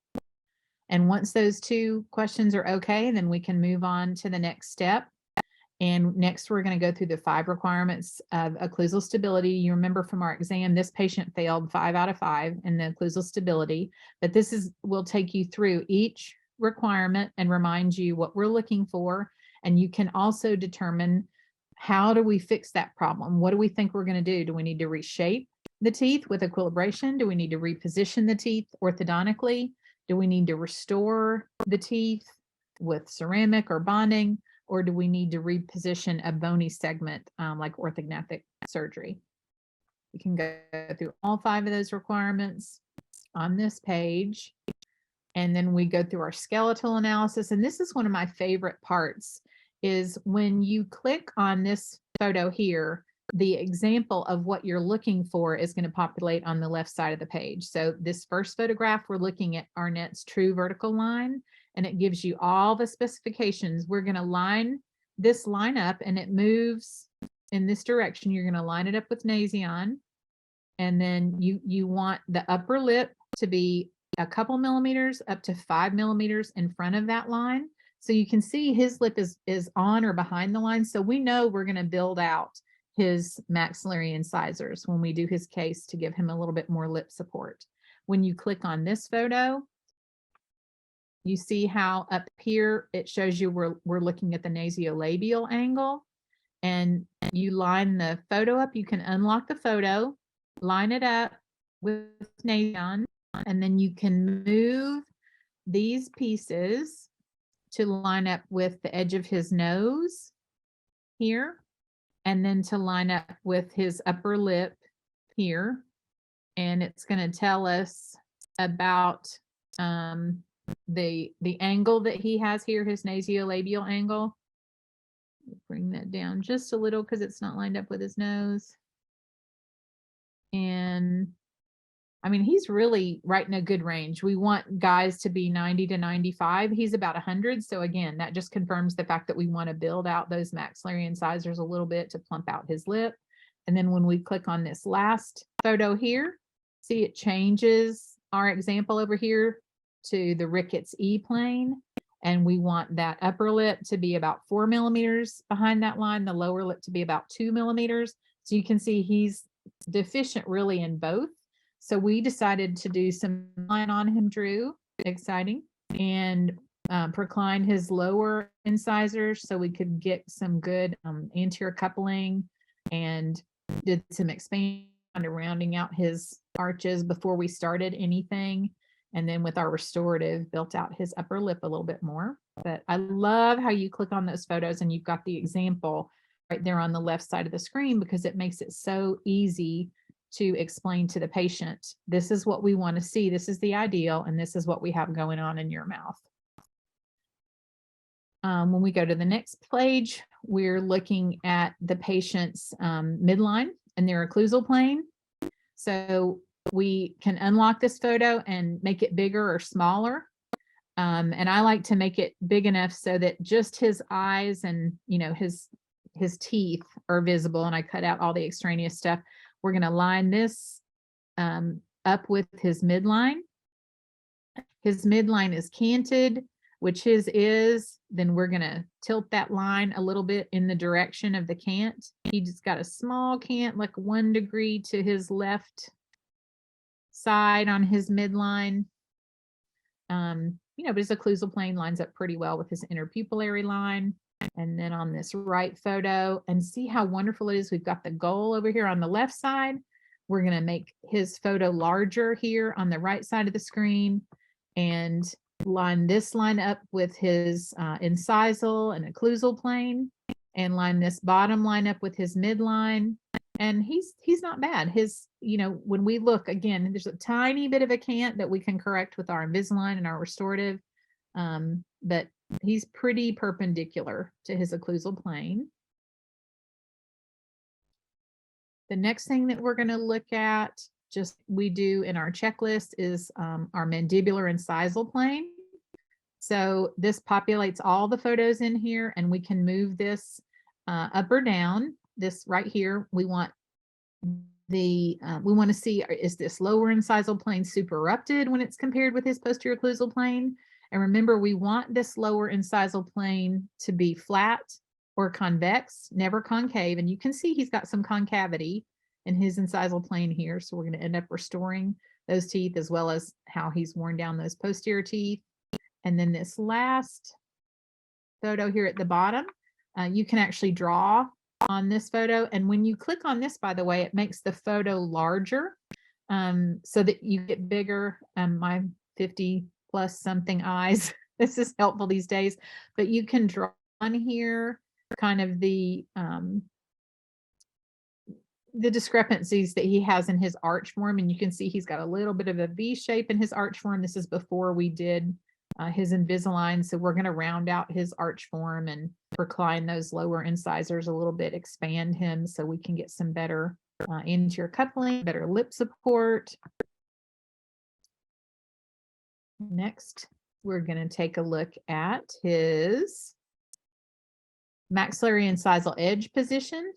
And once those two questions are okay, then we can move on to the next step. And next, we're going to go through the 5 requirements of occlusal stability. You remember from our exam, this patient failed 5 out of 5 in the occlusal stability, but will take you through each requirement and remind you what we're looking for. And you can also determine, how do we fix that problem? What do we think we're going to do? Do we need to reshape the teeth with equilibration? Do we need to reposition the teeth orthodontically? Do we need to restore the teeth with ceramic or bonding? Or do we need to reposition a bony segment like orthognathic surgery? We can go through all 5 of those requirements on this page. And then we go through our skeletal analysis. And this is one of my favorite parts, is when you click on this photo here, the example of what you're looking for is going to populate on the left side of the page. So this first photograph, we're looking at Arnett's true vertical line, and it gives you all the specifications. We're going to line this line up, and it moves in this direction. You're going to line it up with Nasion, and then you want the upper lip to be a couple millimeters up to 5 millimeters in front of that line. So you can see his lip is on or behind the line. So we know we're going to build out his maxillary incisors when we do his case to give him a little bit more lip support. When you click on this photo, you see how up here it shows you we're looking at the nasolabial angle, and you line the photo up. You can unlock the photo, line it up with Nasion, and then you can move these pieces to line up with the edge of his nose here, and then to line up with his upper lip here. And it's going to tell us about the angle that he has here, his nasolabial angle. Bring that down just a little because it's not lined up with his nose. And I mean, he's really right in a good range. We want guys to be 90 to 95. He's about 100. So again, that just confirms the fact that we want to build out those maxillary incisors a little bit to plump out his lip. And then when we click on this last photo here, see it changes our example over here to the Ricketts E plane. And we want that upper lip to be about 4 millimeters behind that line, the lower lip to be about 2 millimeters. So you can see he's deficient really in both. So we decided to do some line on him, Drew, exciting, and procline his lower incisors so we could get some good anterior coupling, and did some expansion kind of rounding out his arches before we started anything. And then with our restorative, built out his upper lip a little bit more. But I love how you click on those photos and you've got the example right there on the left side of the screen, because it makes it so easy to explain to the patient, this is what we want to see, this is the ideal, and this is what we have going on in your mouth. When we go to the next page, we're looking at the patient's midline and their occlusal plane. So we can unlock this photo and make it bigger or smaller. And I like to make it big enough so that just his eyes and, you know, his teeth are visible, and I cut out all the extraneous stuff. We're going to line this up with his midline. His midline is canted, which his is. Then we're going to tilt that line a little bit in the direction of the cant. He just got a small cant, like 1 degree to his left side on his midline. You know, but his occlusal plane lines up pretty well with his interpupillary line. And then on this right photo, and see how wonderful it is. We've got the goal over here on the left side. We're going to make his photo larger here on the right side of the screen and line this line up with his incisal and occlusal plane, and line this bottom line up with his midline. And he's not bad. His, you know, when we look again, there's a tiny bit of a cant that we can correct with our Invisalign and our restorative, but he's pretty perpendicular to his occlusal plane. The next thing that we're going to look at, just we do in our checklist, is our mandibular incisal plane. So this populates all the photos in here, and we can move this up or down. This right here, we want the we want to see, is this lower incisal plane supererupted when it's compared with his posterior occlusal plane? And remember, we want this lower incisal plane to be flat or convex, never concave. And you can see he's got some concavity in his incisal plane here. So we're going to end up restoring those teeth, as well as how he's worn down those posterior teeth. And then this last photo here at the bottom, you can actually draw on this photo. And when you click on this, by the way, it makes the photo larger so that you get bigger. My 50 plus something eyes, this is helpful these days, but you can draw on here kind of the discrepancies that he has in his arch form. And you can see he's got a little bit of a V shape in his arch form. This is before we did his Invisalign. So we're going to round out his arch form and recline those lower incisors a little bit, expand him so we can get some better anterior coupling, better lip support. Next, we're going to take a look at his maxillary incisal edge position.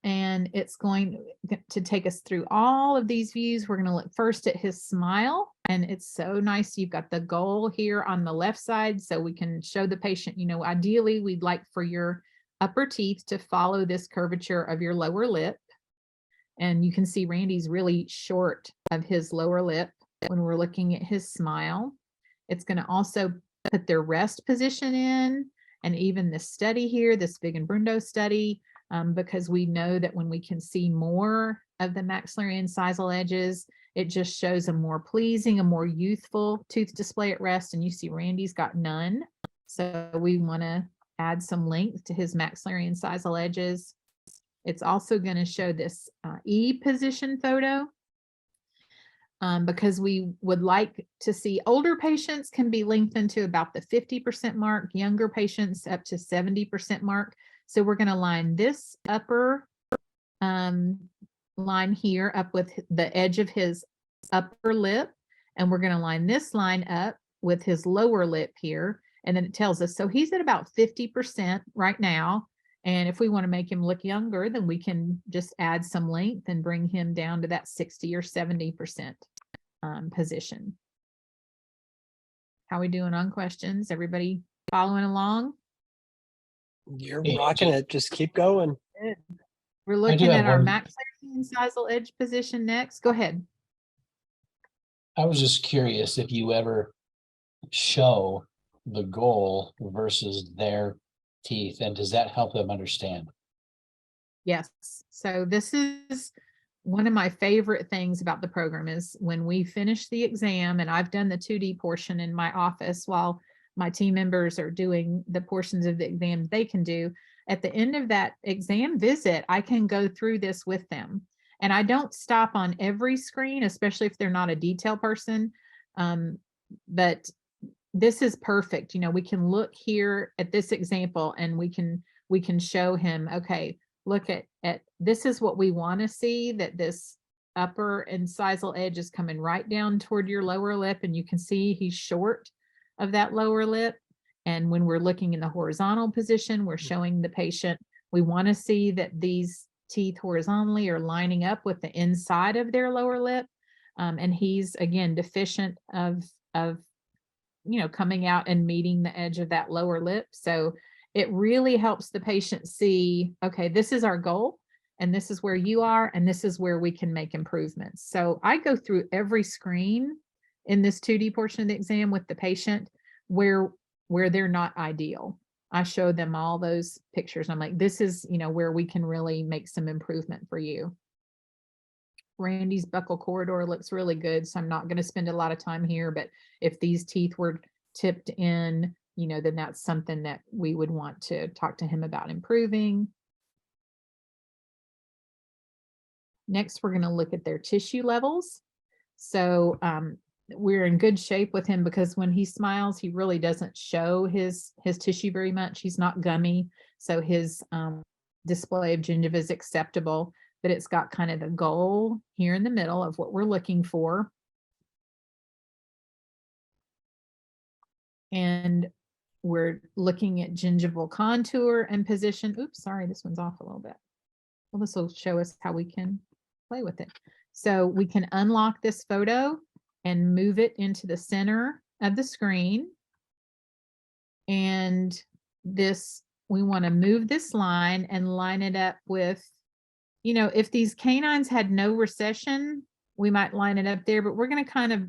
And it's going to take us through all of these views. We're going to look first at his smile. And it's so nice. You've got the goal here on the left side, so we can show the patient, you know, ideally we'd like for your upper teeth to follow this curvature of your lower lip. And you can see Randy's really short of his lower lip when we're looking at his smile. It's going to also put their rest position in, and even this study here, this Vig and Brundo study, because we know that when we can see more of the maxillary incisal edges, it just shows a more pleasing, a more youthful tooth display at rest. And you see Randy's got none. So we want to add some length to his maxillary incisal edges. It's also going to show this E position photo because we would like to see older patients can be lengthened to about the 50% mark, younger patients up to 70% mark. So we're going to line this upper line here up with the edge of his upper lip, and we're going to line this line up with his lower lip here. And then it tells us, so he's at about 50% right now. And if we want to make him look younger, then we can just add some length and bring him down to that 60 or 70% position. How are we doing on questions? Everybody following along? You're rocking it. Just keep going. Good. We're looking at our maxillary incisal edge position next. Go ahead. I was just curious if you ever show the goal versus their teeth, and does that help them understand? Yes. So this is one of my favorite things about the program is when we finish the exam, and I've done the 2D portion in my office while my team members are doing the portions of the exam they can do. At the end of that exam visit, I can go through this with them. And I don't stop on every screen, especially if they're not a detail person. But this is perfect. You know, we can look here at this example and we can show him, okay, look at this is what we want to see, that this upper incisal edge is coming right down toward your lower lip, and you can see he's short of that lower lip. And when we're looking in the horizontal position, we're showing the patient, we want to see that these teeth horizontally are lining up with the inside of their lower lip. And he's, again, deficient of coming out and meeting the edge of that lower lip. So it really helps the patient see, okay, this is our goal, and this is where you are, and this is where we can make improvements. So I go through every screen in this 2D portion of the exam with the patient where they're not ideal. I show them all those pictures. I'm like, this is, where we can really make some improvement for you. Randy's buccal corridor looks really good, so I'm not going to spend a lot of time here, but if these teeth were tipped in, then that's something that we would want to talk to him about improving. Next, we're going to look at their tissue levels. So we're in good shape with him because when he smiles, he really doesn't show his tissue very much. He's not gummy, so his display of gingiva is acceptable, but it's got kind of the goal here in the middle of what we're looking for. And we're looking at gingival contour and position. Oops, sorry, this one's off a little bit. Well, this will show us how we can play with it. So we can unlock this photo and move it into the center of the screen. And this, we want to move this line and line it up with, if these canines had no recession, we might line it up there, but we're going to kind of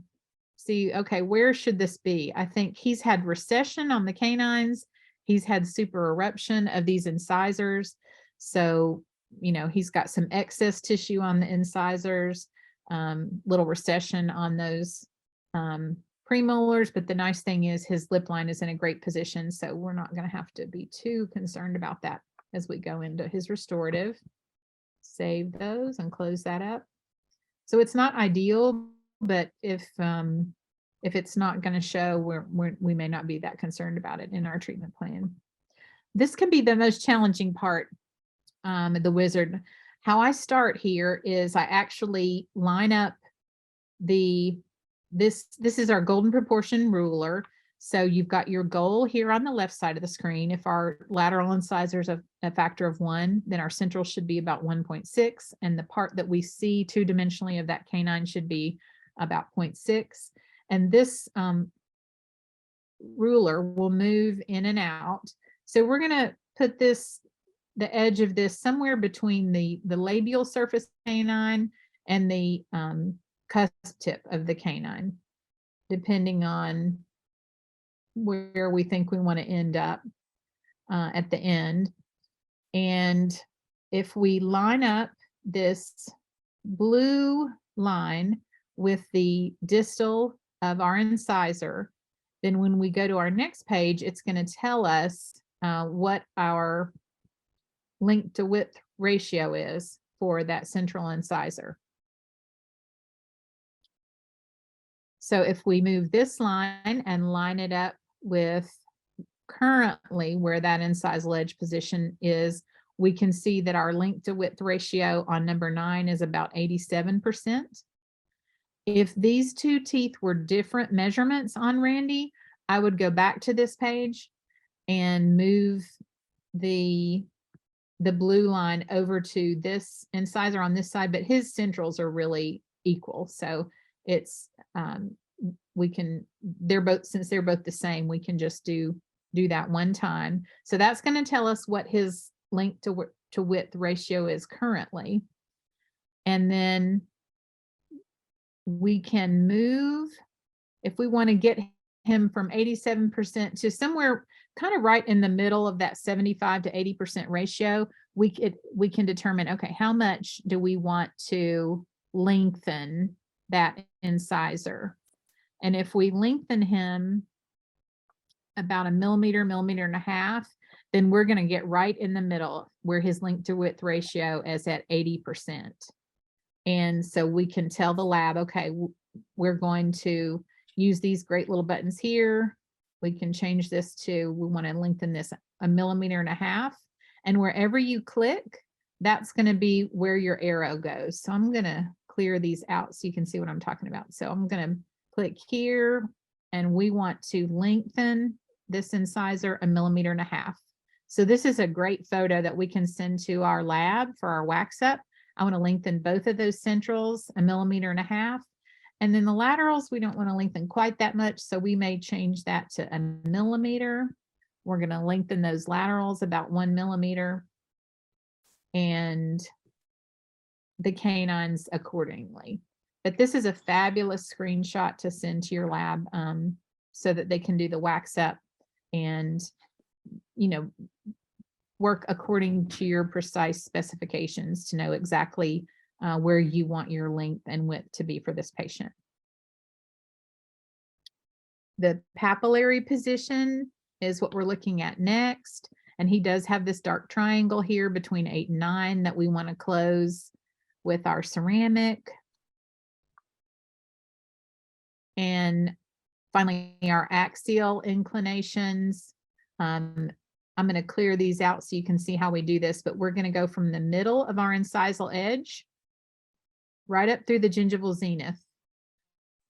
see, okay, where should this be? I think he's had recession on the canines. He's had super eruption of these incisors. So, he's got some excess tissue on the incisors, little recession on those premolars. But the nice thing is his lip line is in a great position. So we're not going to have to be too concerned about that as we go into his restorative. Save those and close that up. So it's not ideal, but if it's not going to show, we may not be that concerned about it in our treatment plan. This can be the most challenging part of the wizard. How I start here is I actually line up this is our golden proportion ruler. So you've got your goal here on the left side of the screen. If our lateral incisors are a factor of 1, then our central should be about 1.6. And the part that we see two-dimensionally of that canine should be about 0.6. And this ruler will move in and out. So we're going to put the edge of this somewhere between the labial surface canine and the cusp tip of the canine, depending on where we think we want to end up at the end. And if we line up this blue line with the distal of our incisor, then when we go to our next page, it's going to tell us what our length to width ratio is for that central incisor. So if we move this line and line it up with currently where that incisal edge position is, we can see that our length to width ratio on number 9 is about 87%. If these two teeth were different measurements on Randy, I would go back to this page and move the blue line over to this incisor on this side, but his centrals are really equal. So it's, they're both, since they're both the same, we can just do that one time. So that's going to tell us what his length to width ratio is currently. And then we can move, if we want to get him from 87% to somewhere kind of right in the middle of that 75 to 80% ratio, we can determine, okay, how much do we want to lengthen that incisor? And if we lengthen him about a millimeter, millimeter and a half, then we're going to get right in the middle where his length to width ratio is at 80%. And so we can tell the lab, okay, we're going to use these great little buttons here. We can change this to, we want to lengthen this a millimeter and a half. And wherever you click, that's going to be where your arrow goes. So I'm going to clear these out so you can see what I'm talking about. So I'm going to click here, and we want to lengthen this incisor a millimeter and a half. So this is a great photo that we can send to our lab for our wax up. I want to lengthen both of those centrals a millimeter and a half. And then the laterals, we don't want to lengthen quite that much. So we may change that to a millimeter. We're going to lengthen those laterals about 1 millimeter and the canines accordingly. But this is a fabulous screenshot to send to your lab so that they can do the wax up and, you know, work according to your precise specifications to know exactly where you want your length and width to be for this patient. The papillary position is what we're looking at next. And he does have this dark triangle here between 8 and 9 that we want to close with our ceramic. And finally, our axial inclinations. I'm going to clear these out so you can see how we do this, but we're going to go from the middle of our incisal edge right up through the gingival zenith.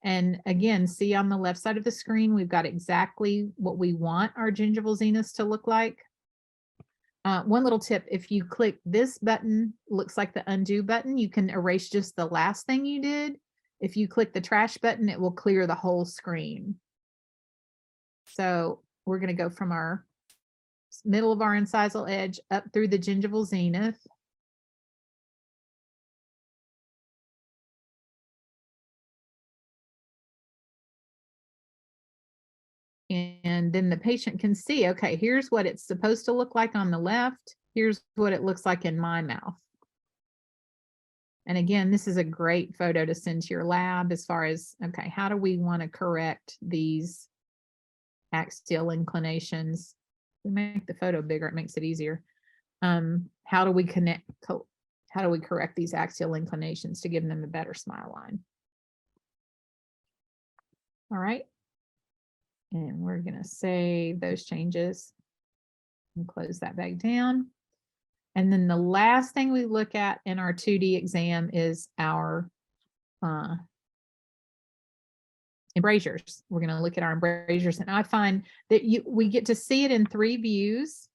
And again, see on the left side of the screen, we've got exactly what we want our gingival zeniths to look like. One little tip, if you click this button, looks like the undo button, you can erase just the last thing you did. If you click the trash button, it will clear the whole screen. So we're going to go from our middle of our incisal edge up through the gingival zenith. And then the patient can see, okay, here's what it's supposed to look like on the left. Here's what it looks like in my mouth. And again, this is a great photo to send to your lab as far as, okay, how do we want to correct these axial inclinations? We make the photo bigger, it makes it easier. How do we correct these axial inclinations to give them a better smile line? All right. And we're going to save those changes and close that back down. And then the last thing we look at in our 2D exam is our embrasures. We're going to look at our embrasures, and I find that we get to see it in 3 views.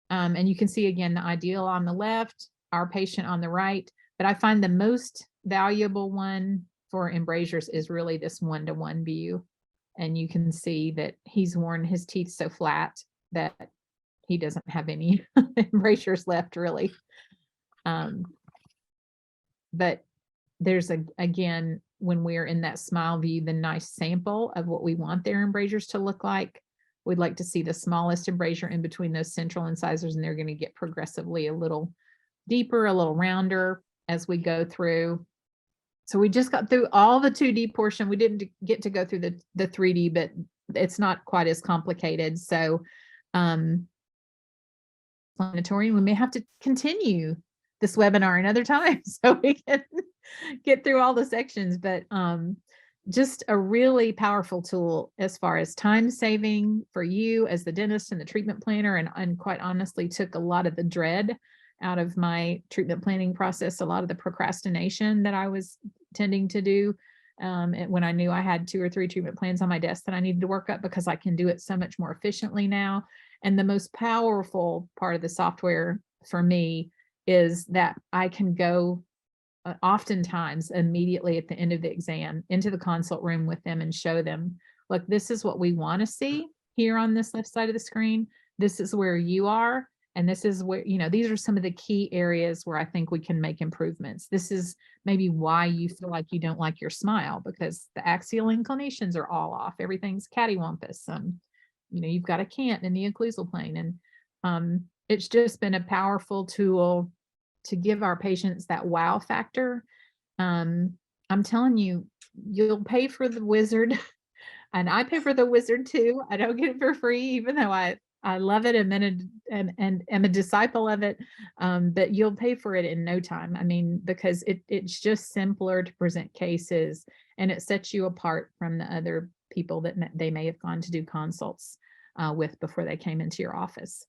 And you can see again the ideal on the left, our patient on the right. But I find the most valuable one for embrasures is really this 1-to-1 view. And you can see that he's worn his teeth so flat that he doesn't have any embrasures left, really. But there's again, when we're in that smile view, the nice sample of what we want their embrasures to look like. We'd like to see the smallest embrasure in between those central incisors, and they're going to get progressively a little deeper, a little rounder as we go through. So we just got through all the 2D portion. We didn't get to go through the 3D, but it's not quite as complicated. So explanatory, we may have to continue this webinar another time so we can get through all the sections, but just a really powerful tool as far as time saving for you as the dentist and the treatment planner, and quite honestly took a lot of the dread out of my treatment planning process, a lot of the procrastination that I was tending to do when I knew I had 2 or 3 treatment plans on my desk that I needed to work up, because I can do it so much more efficiently now. And the most powerful part of the software for me is that I can go oftentimes immediately at the end of the exam into the consult room with them and show them, look, this is what we want to see here on this left side of the screen. This is where you are. And this is where, you know, these are some of the key areas where I think we can make improvements. This is maybe why you feel like you don't like your smile, because the axial inclinations are all off. Everything's cattywampus. you've got a cant in the occlusal plane. And it's just been a powerful tool to give our patients that wow factor. I'm telling you, you'll pay for the wizard. And I pay for the wizard too. I don't get it for free, even though I love it and am a disciple of it. But you'll pay for it in no time. I mean, because it's just simpler to present cases, and it sets you apart from the other people that they may have gone to do consults with before they came into your office.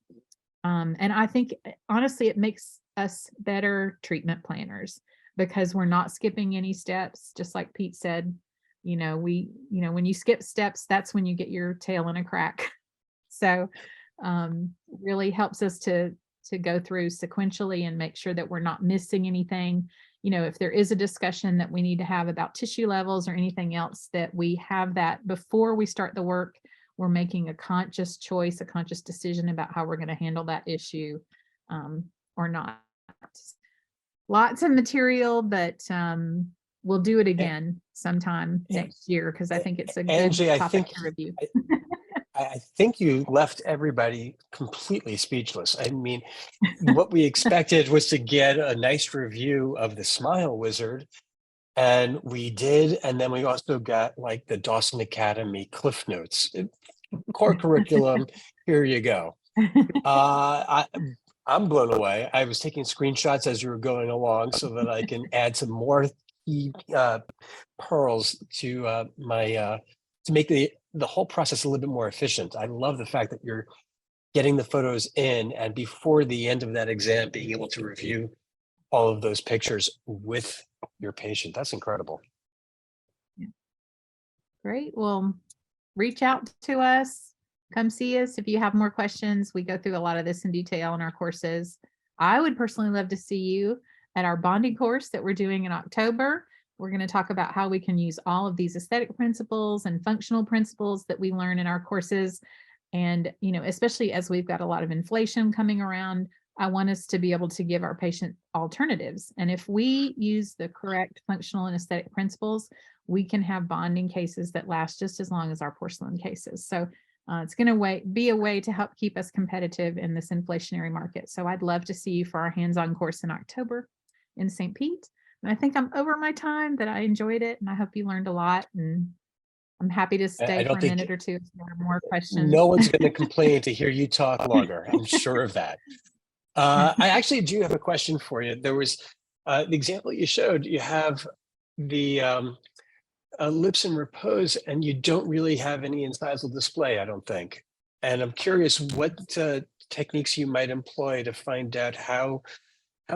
And I think, honestly, it makes us better treatment planners because we're not skipping any steps, just like Pete said. When you skip steps, that's when you get your tail in a crack. So really helps us to go through sequentially and make sure that we're not missing anything. If there is a discussion that we need to have about tissue levels or anything else, that we have that before we start the work. We're making a conscious choice, a conscious decision about how we're going to handle that issue or not. Lots of material, but we'll do it again sometime next year because I think it's a good Angie, topic to review. I think you left everybody completely speechless. I mean, what we expected was to get a nice review of the SmileWizard, and we did. And then we also got like the Dawson Academy Cliff Notes, core curriculum. Here you go. I'm blown away. I was taking screenshots as you were going along so that I can add some more key pearls to to make the whole process a little bit more efficient. I love the fact that you're getting the photos in, and before the end of that exam, being able to review all of those pictures with your patient. That's incredible. Yeah. Great. Well, reach out to us. Come see us if you have more questions. We go through a lot of this in detail in our courses. I would personally love to see you at our bonding course that we're doing in October. We're going to talk about how we can use all of these aesthetic principles and functional principles that we learn in our courses. And, especially as we've got a lot of inflation coming around, I want us to be able to give our patient alternatives. And if we use the correct functional and aesthetic principles, we can have bonding cases that last just as long as our porcelain cases. So it's going to be a way to help keep us competitive in this inflationary market. So I'd love to see you for our hands-on course in October in St. Pete. And I think I'm over my time, but I enjoyed it and I hope you learned a lot, and I'm happy to stay for a minute or two if there are more questions. No one's going to complain to hear you talk longer. I'm sure of that. I actually do have a question for you. There was the example you showed, you have the lips in repose and you don't really have any incisal display, I don't think. And I'm curious what techniques you might employ to find out how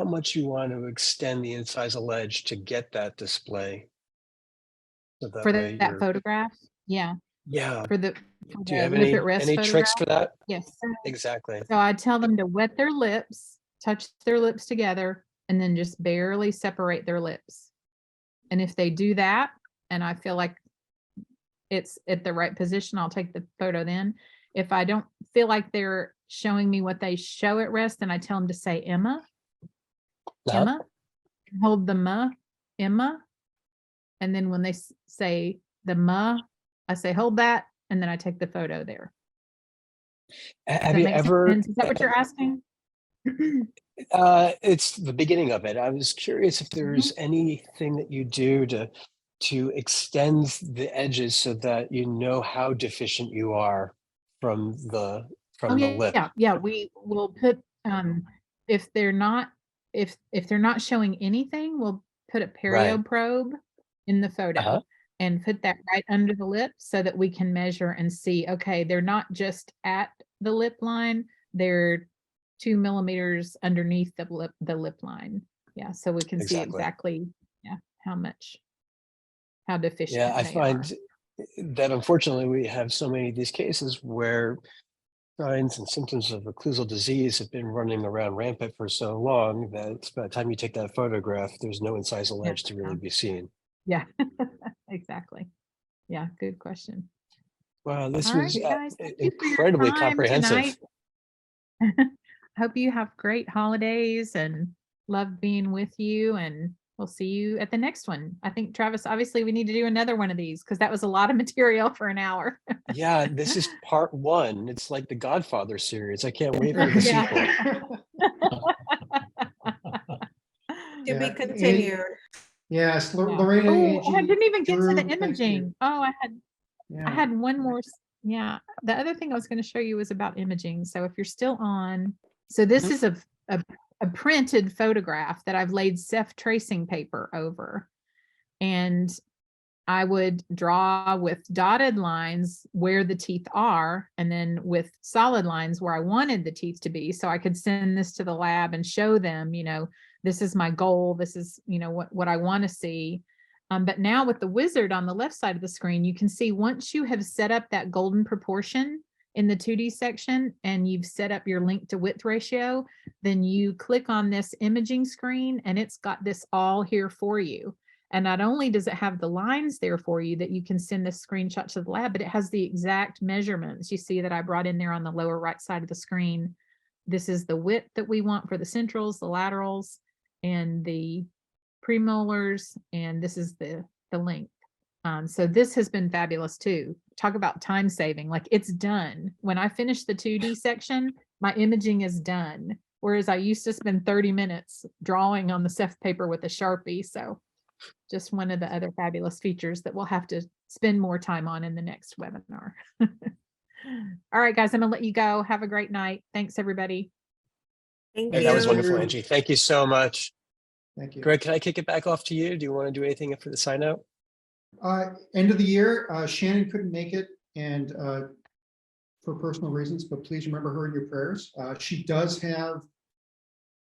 much you want to extend the incisal edge to get that display. So for that photograph? Yeah. Yeah. Do you have any tricks for that? Yes. Exactly. So I tell them to wet their lips, touch their lips together, and then just barely separate their lips. And if they do that, and I feel like it's at the right position, I'll take the photo then. If I don't feel like they're showing me what they show at rest, then I tell them to say Emma. Emma, hold the ma, Emma. And then when they say the ma, I say hold that, and then I take the photo there. Have you ever? Is that what you're asking? It's the beginning of it. I was curious if there's anything that you do to extend the edges so that you know how deficient you are from the lip. Yeah. We will put if they're not showing anything, we'll put a perio probe in the photo and put that right under the lip so that we can measure and see, okay, they're not just at the lip line, they're 2 millimeters underneath the lip line. Yeah, so we can see exactly how deficient. Yeah, I find that unfortunately we have so many of these cases where signs and symptoms of occlusal disease have been running around rampant for so long that by the time you take that photograph, there's no incisal edge to really be seen. Yeah, exactly. Yeah, good question. Wow, this was incredibly comprehensive. Hope you have great holidays and love being with you. And we'll see you at the next one. I think, Travis, obviously we need to do another one of these because that was a lot of material for an hour. Yeah, this is part 1. It's like the Godfather series. I can't wait for the Yeah. sequel. To be Yeah, continued. Yes, Yeah. Lorraine and Oh, I Angie, didn't even get to Drew, the thank you. imaging. Oh, I Yeah. had one more. Yeah. The other thing I was going to show you was about imaging. So if you're still on, so this is a printed photograph that I've laid self-tracing paper over. And I would draw with dotted lines where the teeth are, and then with solid lines where I wanted the teeth to be. So I could send this to the lab and show them, this is my goal. This is, what I want to see. But now with the wizard on the left side of the screen, you can see once you have set up that golden proportion in the 2D section and you've set up your link to width ratio, then you click on this imaging screen and it's got this all here for you. And not only does it have the lines there for you that you can send this screenshot to the lab, but it has the exact measurements. You see that I brought in there on the lower right side of the screen. This is the width that we want for the centrals, the laterals, and the premolars, and this is the length. So this has been fabulous too. Talk about time saving, like it's done. When I finish the 2D section, my imaging is done. Whereas I used to spend 30 minutes drawing on the Ceph paper with a Sharpie. So just one of the other fabulous features that we'll have to spend more time on in the next webinar. All right, guys, I'm gonna let you go. Have a great night. Thanks, everybody. Thank Hey, you. that was wonderful, Angie. Thank you so much. Thank you. Greg, can I kick it back off to you? Do you want to do anything for the sign out? End of the year, Shannon couldn't make it and for personal reasons, but please remember her in your prayers. She does have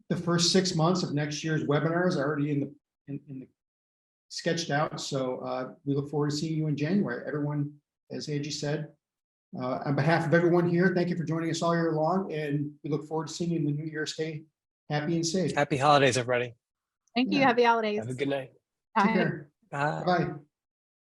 the first 6 months of next year's webinars already in the sketched out. So we look forward to seeing you in January. Everyone, as Angie said, on behalf of everyone here, thank you for joining us all year long, and we look forward to seeing you in the new year. Stay happy and safe. Happy holidays, everybody. Thank you. Yeah. Happy holidays. Have a good night. Take Bye. care. Bye. Bye.